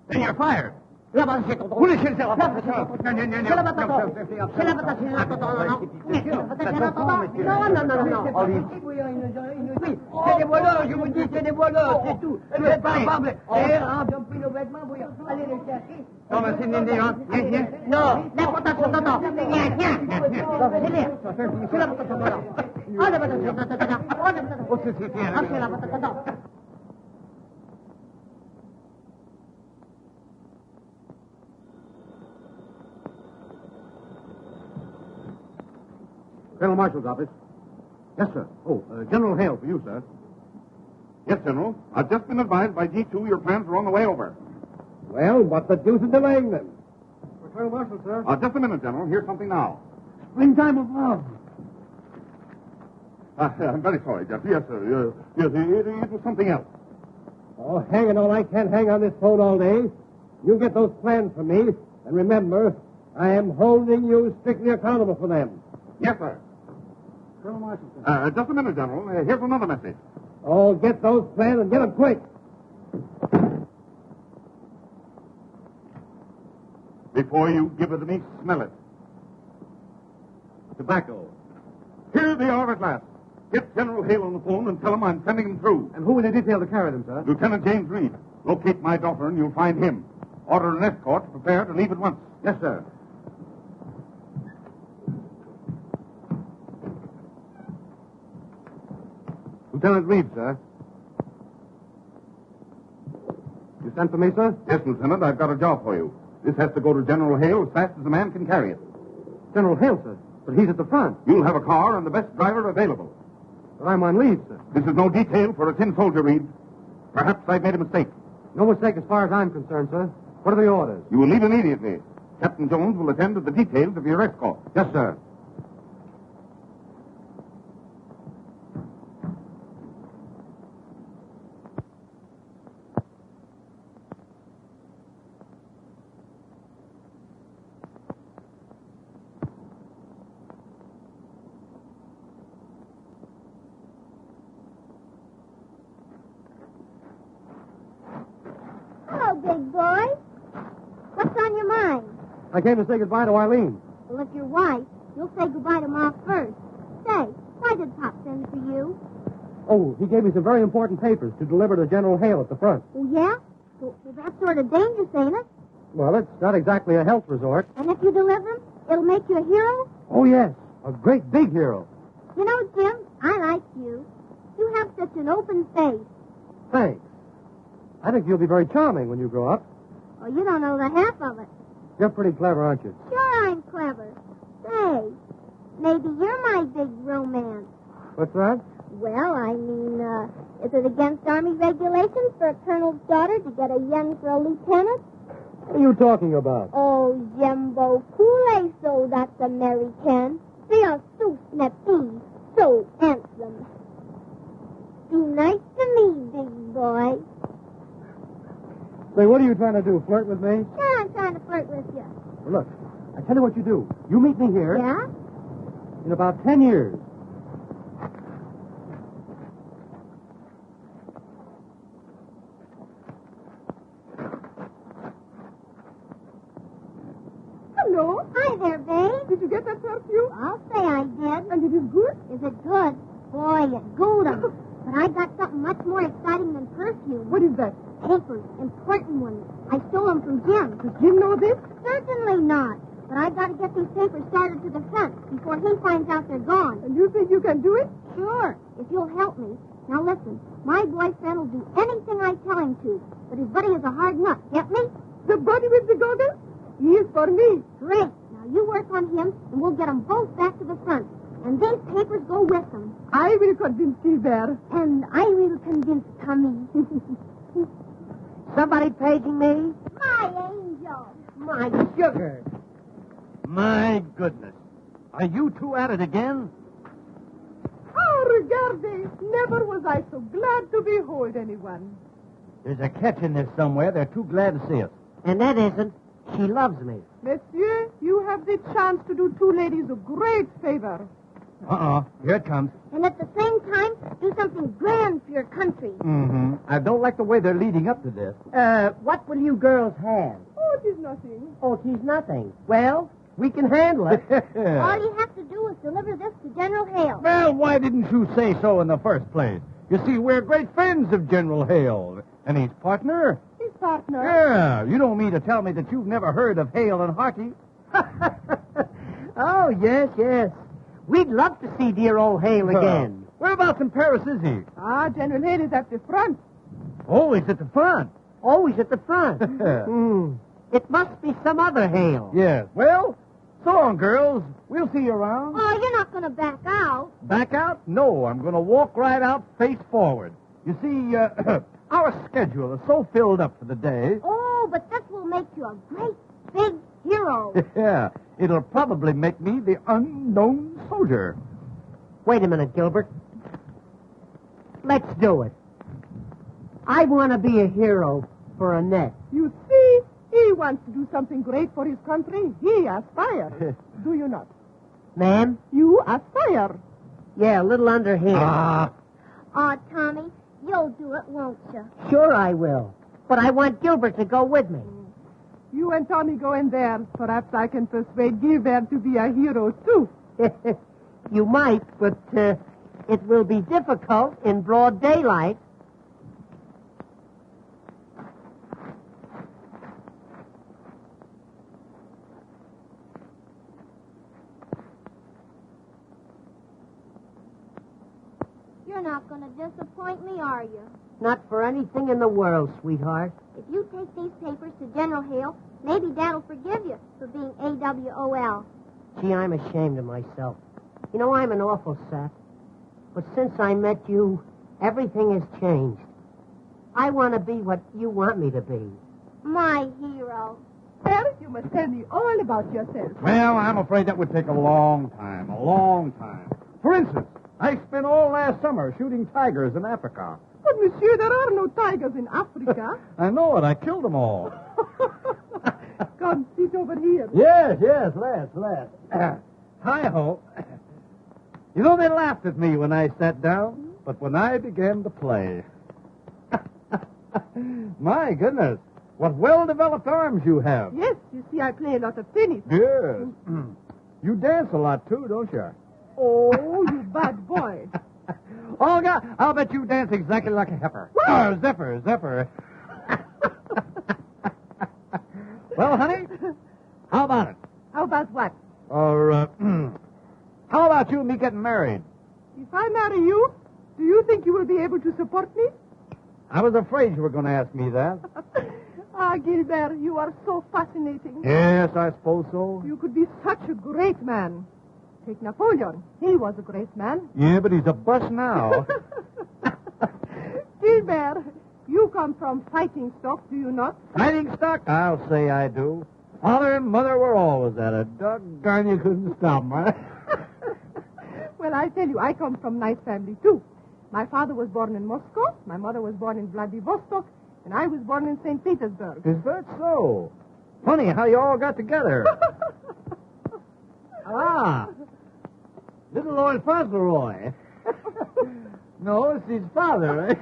Then you're fired. Là-bas, c'est ton Foolish yourself. C'est la patate. C'est la patate. C'est la patate. Non, non, non, non. Oui, c'est des voleurs, je vous dis, c'est des voleurs, c'est tout. Vous êtes pas capables. Ils ont pris nos vêtements, vous allez les chercher. Non, mais c'est une Indien. Non, la patate, c'est ton. C'est la patate. Ah, la patate, c'est la patate. Colonel Marshall's office. Yes, sir. Oh, General Hale for you, sir. Yes, General. I've just been advised by G2 your plans are on the way over. Well, what the deuce is delaying them? Colonel Marshall, sir. Just a minute, General. Here's something now. Springtime of love. I'm very sorry, Jeff. Yes, sir. Yes, it was something else. Oh, hang it all. I can't hang on this phone all day. You get those plans for me, and remember, I am holding you strictly accountable for them. Yes, sir. Colonel Marshall, sir. Just a minute, General. Here's another message. Oh, get those plans and get them quick. Before you give it to me, smell it. Tobacco. Here they are at last. Get General Hale on the phone and tell him I'm sending him through. And who will you detail to carry them, sir? Lieutenant James Reed. Locate my daughter and you'll find him. Order an escort to prepare to leave at once. Yes, sir. Lieutenant Reed, sir. You sent for me, sir? Yes, Lieutenant, I've got a job for you. This has to go to General Hale as fast as a man can carry it. General Hale, sir. But he's at the front. You'll have a car and the best driver available. But I'm on leave, sir. This is no detail for a tin soldier, Reed. Perhaps I've made a mistake. No mistake as far as I'm concerned, sir. What are the orders? You will leave immediately. Captain Jones will attend to the details of your escort. Yes, sir. Hello, big boy. What's on your mind? I came to say goodbye to Eileen. Well, if you're white, you'll say goodbye to Ma first. Say, why did Pop send for you? Oh, he gave me some very important papers to deliver to General Hale at the front. Oh, yeah? Well, that's sort of dangerous, ain't it? Well, it's not exactly a health resort. And if you deliver 'em, it'll make you a hero? Oh, yes. A great big hero. You know, Jim, I like you. You have such an open face. Thanks. I think you'll be very charming when you grow up. Oh, you don't know the half of it. You're pretty clever, aren't you? Sure, I'm clever. Say, maybe you're my big romance. What's that? Well, I mean, is it against Army regulations for a colonel's daughter to get a yen for a lieutenant? What are you talking about? Oh, Jimbo, cool so that's American. They are so snappy, so handsome. Be nice to me, big boy. Say, what are you trying to do, flirt with me? Sure, I'm trying to flirt with you. Well, look, I tell you what you do. You meet me here Yeah? in about 10 years. Hello. Hi there, babe. Did you get that perfume? I'll say I did. And it is good? Is it good? Boy, it's golden. But I got something much more exciting than perfume. What is that? Papers, important ones. I stole them from Jim. Does Jim know this? Certainly not. But I've got to get these papers started to the front before he finds out they're gone. And you think you can do it? Sure, if you'll help me. Now listen, my boyfriend will do anything I tell him to, but his buddy is a hard nut. Get me? The buddy with the goggles? He is for me. Great. Now you work on him, and we'll get them both back to the front. And these papers go with them. I will convince Gilbert. And I will convince Tommy. Somebody paging me? My angel. My sugar. My goodness. Are you two at it again? Oh, regarde. Never was I so glad to behold anyone. There's a catch in this somewhere. They're too glad to see us. And that isn't. She loves me. Monsieur, you have the chance to do two ladies a great favor. Here it comes. And at the same time, do something grand for your country. Mm-hmm. I don't like the way they're leading up to this. What will you girls have? Oh, it is nothing. Oh, she's nothing. Well, we can handle it. All you have to do is deliver this to General Hale. Well, why didn't you say so in the first place? You see, we're great friends of General Hale. And his partner? His partner. Yeah, you don't mean to tell me that you've never heard of Hale and Harty? Oh, yes. We'd love to see dear old Hale again. Whereabouts in Paris is he? General Hale is at the front. Oh, he's at the front. Always at the front. It must be some other Hale. Yes. Well, so long, girls. We'll see you around. Oh, you're not going to back out. Back out? No, I'm going to walk right out face forward. You see, our schedule is so filled up for the day. Oh, but this will make you a great big hero. Yeah, it'll probably make me the unknown soldier. Wait a minute, Gilbert. Let's do it. I want to be a hero for Annette. You see, he wants to do something great for his country. He aspires. Do you not? Ma'am? You aspire. Yeah, a little underhand. Oh, Tommy, you'll do it, won't you? Sure I will. But I want Gilbert to go with me. You and Tommy go in there. Perhaps I can persuade Gilbert to be a hero, too. You might, but it will be difficult in broad daylight. You're not going to disappoint me, are you? Not for anything in the world, sweetheart. If you take these papers to General Hale, maybe Dad'll forgive you for being AWOL. Gee, I'm ashamed of myself. You know, I'm an awful sap. But since I met you, everything has changed. I want to be what you want me to be. My hero. Well, you must tell me all about yourself. Well, I'm afraid that would take a long time. For instance, I spent all last summer shooting tigers in Africa. But, monsieur, there are no tigers in Africa. I know it. I killed them all. Come, sit over here. Yes, let's. Hi-ho. You know, they laughed at me when I sat down, but when I began to play... My goodness, what well-developed arms you have. Yes, you see, I play a lot of tennis. Yes. You dance a lot, too, don't you? Oh, you bad boy. Olga, I'll bet you dance exactly like a heifer. Zephyr. Well, honey, how about it? How about what? Or, how about you and me getting married? If I marry you, do you think you will be able to support me? I was afraid you were going to ask me that. Gilbert, you are so fascinating. Yes, I suppose so. You could be such a great man. Take Napoleon. He was a great man. Yeah, but he's a bust now. Gilbert, you come from fighting stock, do you not? Fighting stock? I'll say I do. Father and Mother were always at it. Doggone, you couldn't stop them, huh? Well, I tell you, I come from nice family, too. My father was born in Moscow, my mother was born in Vladivostok, and I was born in St. Petersburg. Is that so? Funny how you all got together. Little old Fauntleroy. No, it's his father, eh?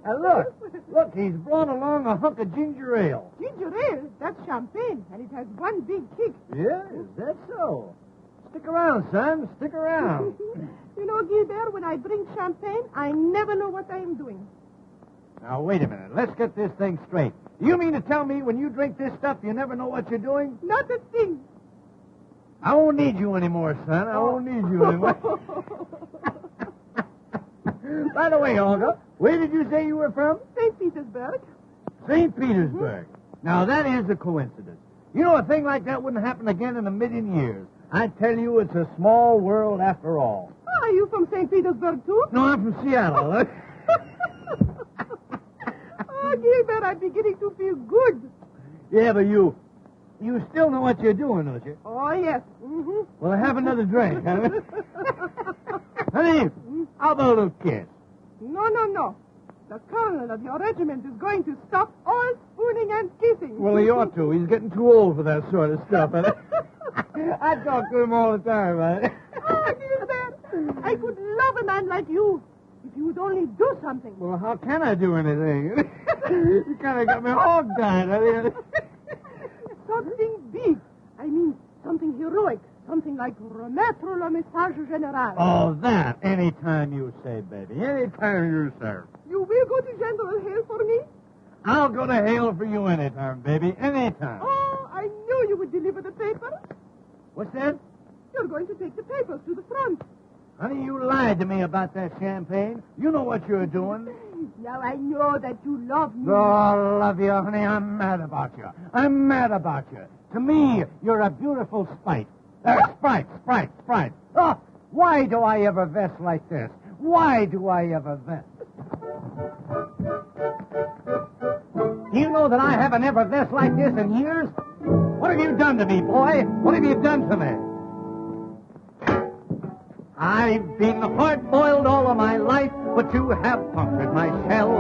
And look, Look, he's brought along a hunk of ginger ale. Ginger ale, that's champagne, and it has one big kick. Yeah, is that so? Stick around, son. Stick around. You know, Gilbert, when I drink champagne, I never know what I am doing. Now, wait a minute. Let's get this thing straight. You mean to tell me when you drink this stuff, you never know what you're doing? Not a thing. I won't need you anymore, son. I won't need you anymore. By the way, Olga, where did you say you were from? St. Petersburg. St. Petersburg. Now, that is a coincidence. You know, a thing like that wouldn't happen again in a million years. I tell you, it's a small world after all. Are you from St. Petersburg, too? No, I'm from Seattle. Oh, Gilbert, I'm beginning to feel good. Yeah, but you still know what you're doing, don't you? Oh, yes. Mm-hmm. Well, have another drink, huh? Honey, how about a little kiss? No. The colonel of your regiment is going to stop all spooning and kissing. Well, he ought to. He's getting too old for that sort of stuff. I talk to him all the time, man. Oh, Gilbert, I could love a man like you if you would only do something. Well, how can I do anything? You kind of got me hog-tied. Something big. I mean, something heroic. Something like remettre le message général. Oh, that. Anytime you say, baby. Anytime you say. You will go to General Hale for me? I'll go to Hale for you anytime, baby. Anytime. Oh, I knew you would deliver the papers. What's that? You're going to take the papers to the front. Honey, you lied to me about that champagne. You know what you're doing. Now I know that you love me. Oh, I love you, honey. I'm mad about you. I'm mad about you. To me, you're a beautiful Sprite. Sprite. Oh, why do I ever vest like this? Why do I ever vest? Do you know that I haven't ever vest like this in years? What have you done to me, boy? What have you done to me? I've been hard-boiled all of my life, but you have punctured my shell.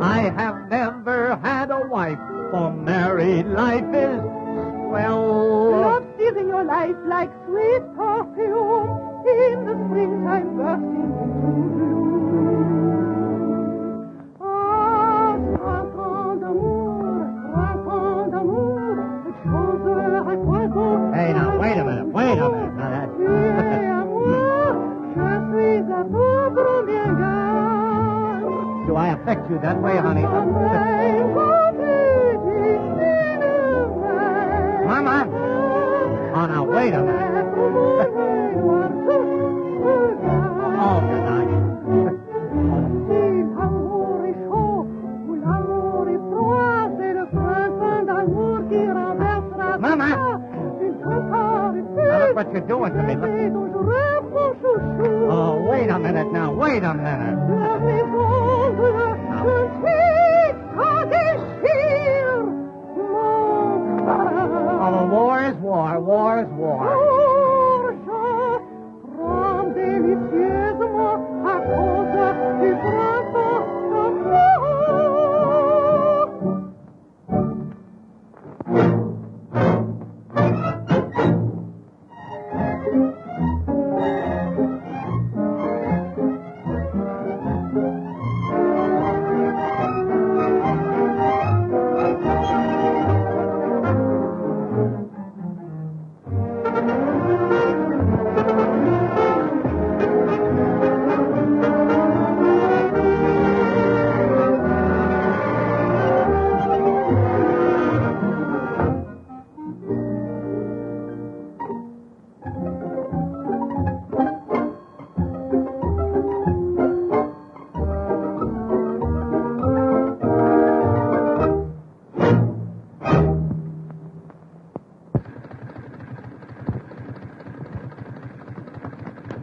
I have never had a wife, for married life is swell. Love steals in your life like sweet perfume. In the springtime bursting into bloom. Ah, printemps d'amour, chanteur à quoi. Hey, now, wait a minute. Now, that's... Do I affect you that way, honey? Mama! Oh, now, wait a minute. Oh, good night. Mama! Now, look what you're doing to me. Look. Oh, wait a minute now. Wait a minute. Oh, war is war. War is war.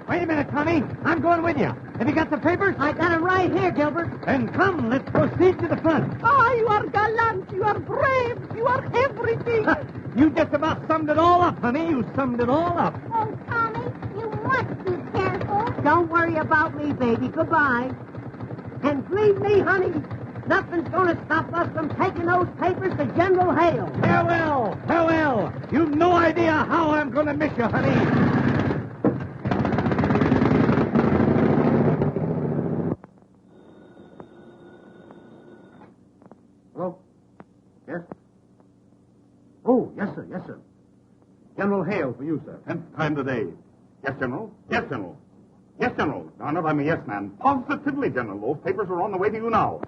Wait a minute, Tommy. I'm going with you. Have you got the papers? I got 'em right here, Gilbert. Then come, let's proceed to the front. Ah, you are gallant, you are brave, you are everything. You just about summed it all up, honey. You summed it all up. Oh, Tommy, you must be careful. Don't worry about me, baby. Goodbye. And believe me, honey, nothing's going to stop us from taking those papers to General Hale. Farewell. You've no idea how I'm going to miss you, honey. General Hale for you, sir. 10th time today. Yes, General. Yes, General. Yes, General. Darn it, I'm a yes man. Positively, General. Those papers are on the way to you now.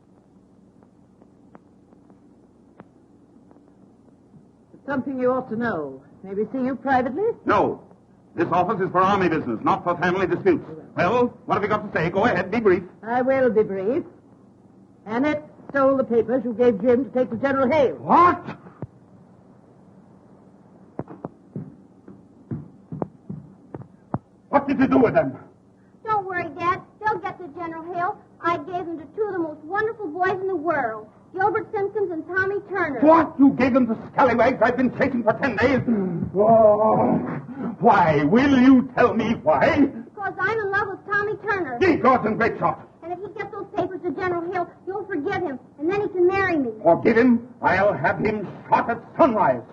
Something you ought to know. May we see you privately? No. This office is for army business, not for family disputes. Well, what have you got to say? Go ahead, be brief. I will be brief. Annette stole the papers you gave Jim to take to General Hale. What? What did you do with them? Don't worry, Dad. They'll get to General Hale. I gave them to two of the most wonderful boys in the world, Gilbert Simpkins and Tommy Turner. What? You gave them the scallywags I've been chasing for 10 days? Oh, why? Will you tell me why? Because I'm in love with Tommy Turner. Ye gods and great shot. And if he gets those papers to General Hale, you'll forgive him, and then he can marry me. Forgive him? I'll have him shot at sunrise.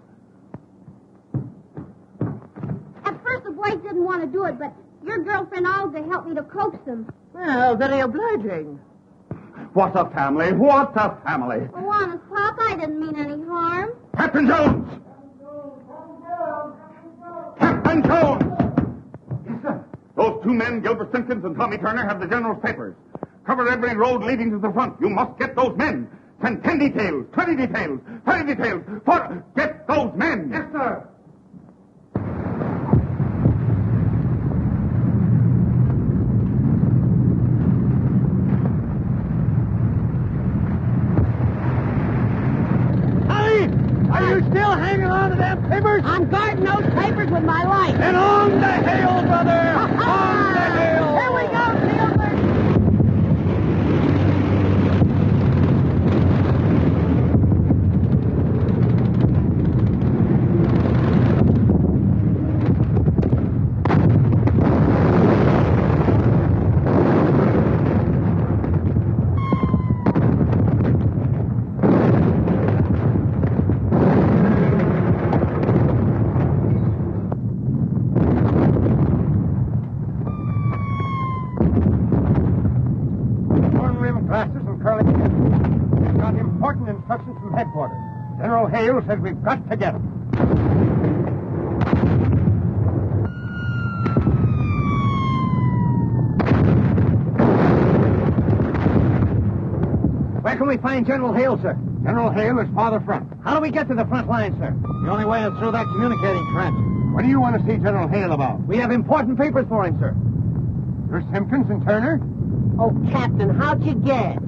At first, the boys didn't want to do it, but your girlfriend Olga helped me to coax them. Well, very obliging. What a family! What a family! Oh, honest, Pop, I didn't mean any harm. Captain Jones! Captain Jones! Yes, sir. Those two men, Gilbert Simpkins and Tommy Turner, have the General's papers. Cover every road leading to the front. You must get those men. Send 10 details, 20 details, 30 details. Get those men! Yes, sir. Are you still hanging on to them papers? I'm guarding those papers with my life. And on to Hale, brother! On to Hale! Here we go, Gilbert! Instructions from headquarters. General Hale says we've got to get him. Where can we find General Hale, sir? General Hale is farther front. How do we get to the front line, sir? The only way is through that communicating trench. What do you want to see General Hale about? We have important papers for him, sir. You're Simpkins and Turner? Oh, Captain, how'd you get?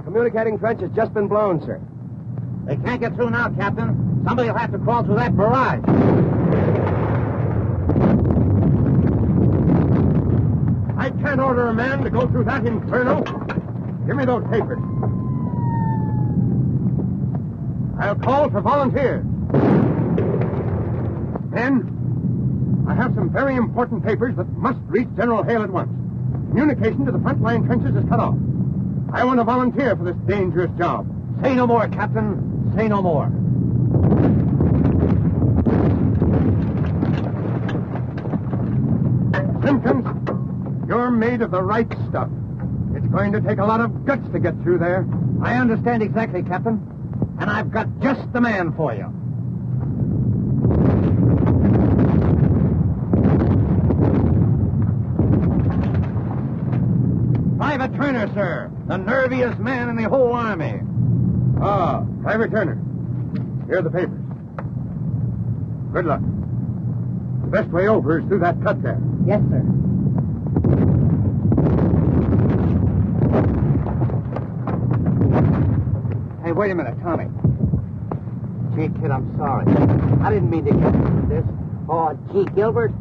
Communicating trench has just been blown, sir. They can't get through now, Captain. Somebody will have to crawl through that barrage. I can't order a man to go through that inferno. Give me those papers. I'll call for volunteers. Men, I have some very important papers that must reach General Hale at once. Communication to the front line trenches is cut off. I want to volunteer for this dangerous job. Say no more, Captain. Say no more. Simpkins, you're made of the right stuff. It's going to take a lot of guts to get through there. I understand exactly, Captain. And I've got just the man for you. Private Turner, sir. The nerviest man in the whole army. Ah, Private Turner. Here are the papers. Good luck. The best way over is through that cut there. Yes, sir. Hey, wait a minute, Tommy. Gee, kid, I'm sorry. I didn't mean to get into this. Oh, gee, Gilbert.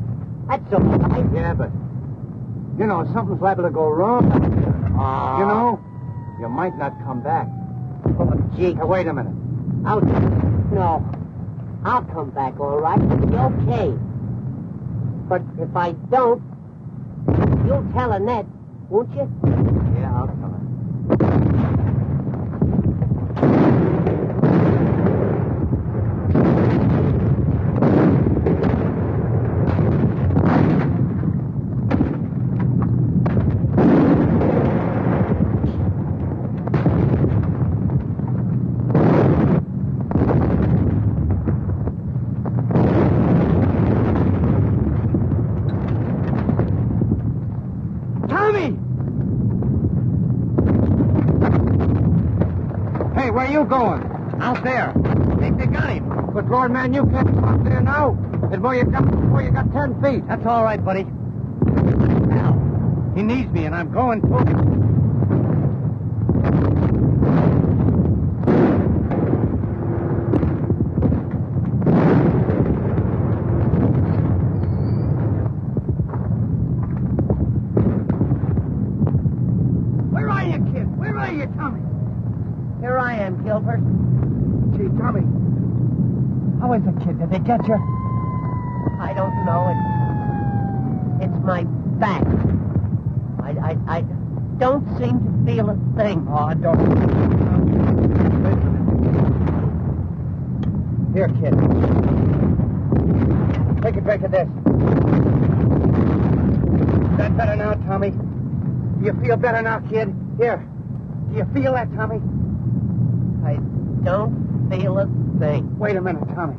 That's so nice. Yeah, but... You know, something's liable to go wrong. You know, you might not come back. Oh, gee. Now, wait a minute. No. I'll come back, all right. It'll be okay. But if I don't, you'll tell Annette, won't you? Yeah, I'll tell her. where you going? Out there. Think they got him. But, Lord, man, you can't come out there now. Before you got 10 feet. That's all right, buddy. Now, he needs me, and I'm going to him. Here I am, Gilbert. Gee, Tommy. How is it, kid? Did they get you? I don't know. It's my back. I don't seem to feel a thing. Oh, I don't. Here, kid. Take a drink of this. Is that better now, Tommy? Do you feel better now, kid? Here. Do you feel that, Tommy? I don't feel a thing. Wait a minute, Tommy.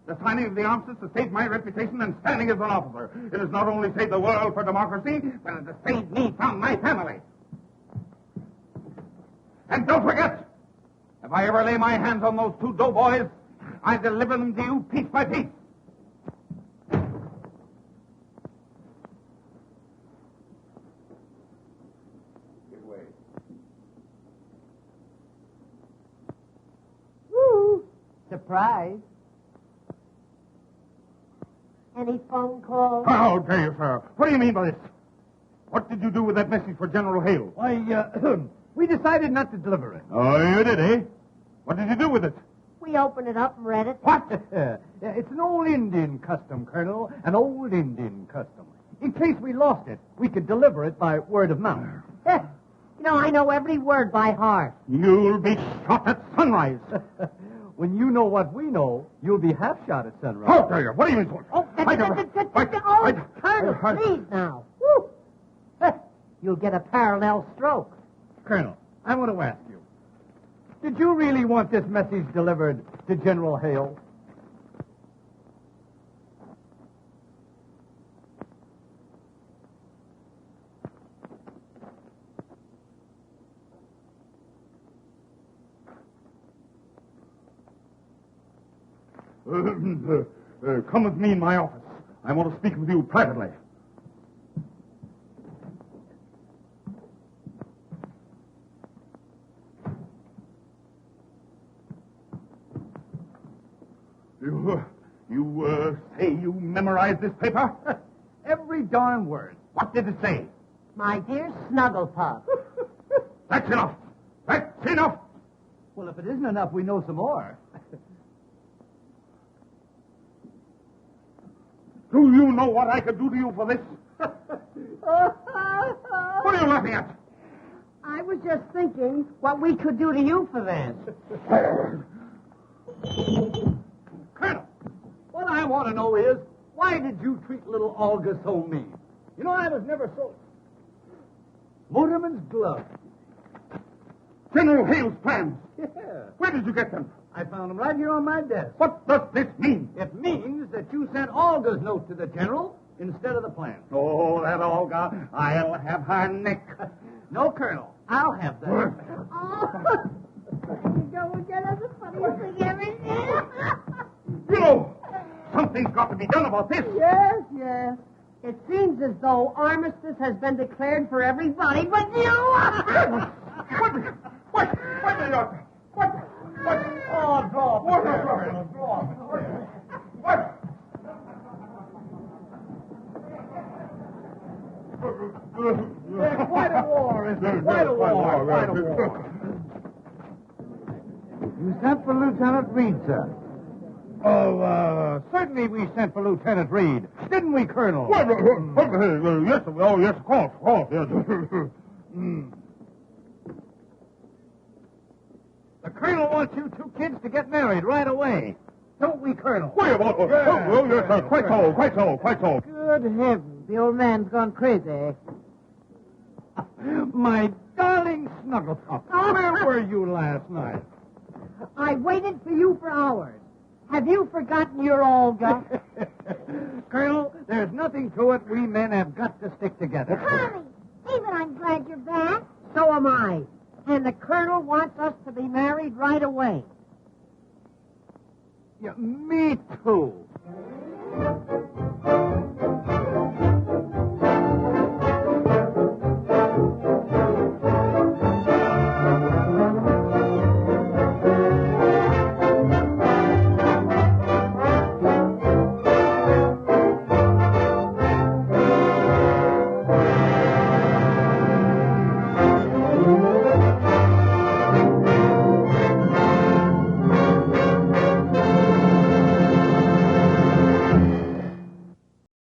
The signing of the armistice has saved my reputation and standing as an officer. It has not only saved the world for democracy, but it has saved me from my family. And don't forget, if I ever lay my hands on those two doughboys, I deliver them to you piece by piece. Get away. Woo! Surprise. Any phone calls? How dare you, sir? What do you mean by this? What did you do with that message for General Hale? Why, we decided not to deliver it. Oh, you did, eh? What did you do with it? We opened it up and read it. What? It's an old Indian custom, Colonel. An old Indian custom. In case we lost it, we could deliver it by word of mouth. You know, I know every word by heart. You'll be shot at sunrise. When you know what we know, you'll be half shot at sunrise. How dare you? What do you mean? Colonel, please now. Woo. You'll get a parallel stroke. Colonel, I want to ask you, did you really want this message delivered to General Hale? Come with me in my office. I want to speak with you privately. You say you memorized this paper? Every darn word. What did it say? My dear Snugglepuff. That's enough. That's enough. Well, if it isn't enough, we know some more. Do you know what I could do to you for this? What are you laughing at? I was just thinking what we could do to you for this. Colonel, what I want to know is, why did you treat little Olga so mean? You know, I was never so... Motorman's glove. General Hale's plans. Yeah. Where did you get them? I found them right here on my desk. What does this mean? It means that you sent Olga's note to the general instead of the plan. Oh, that Olga. I'll have her neck. No, Colonel. I'll have that. Oh, you go get us the funniest thing ever. You know, something's got to be done about this. Yes, yes. It seems as though armistice has been declared for everybody but you. What? Oh, draw. What? Quite a war, isn't it? Quite a war. You sent for Lieutenant Reed, sir. Certainly we sent for Lieutenant Reed. Didn't we, Colonel? Yes, yes, of course, yes. The Colonel wants you two kids to get married right away. Don't we, Colonel? Yes, quite so. Good heavens, the old man's gone crazy. My darling Snugglepup, where were you last night? I waited for you for hours. Have you forgotten your Olga? Colonel, there's nothing to it. We men have got to stick together. Tommy, even I'm glad you're back. So am I. And the Colonel wants us to be married right away. Yeah, me too.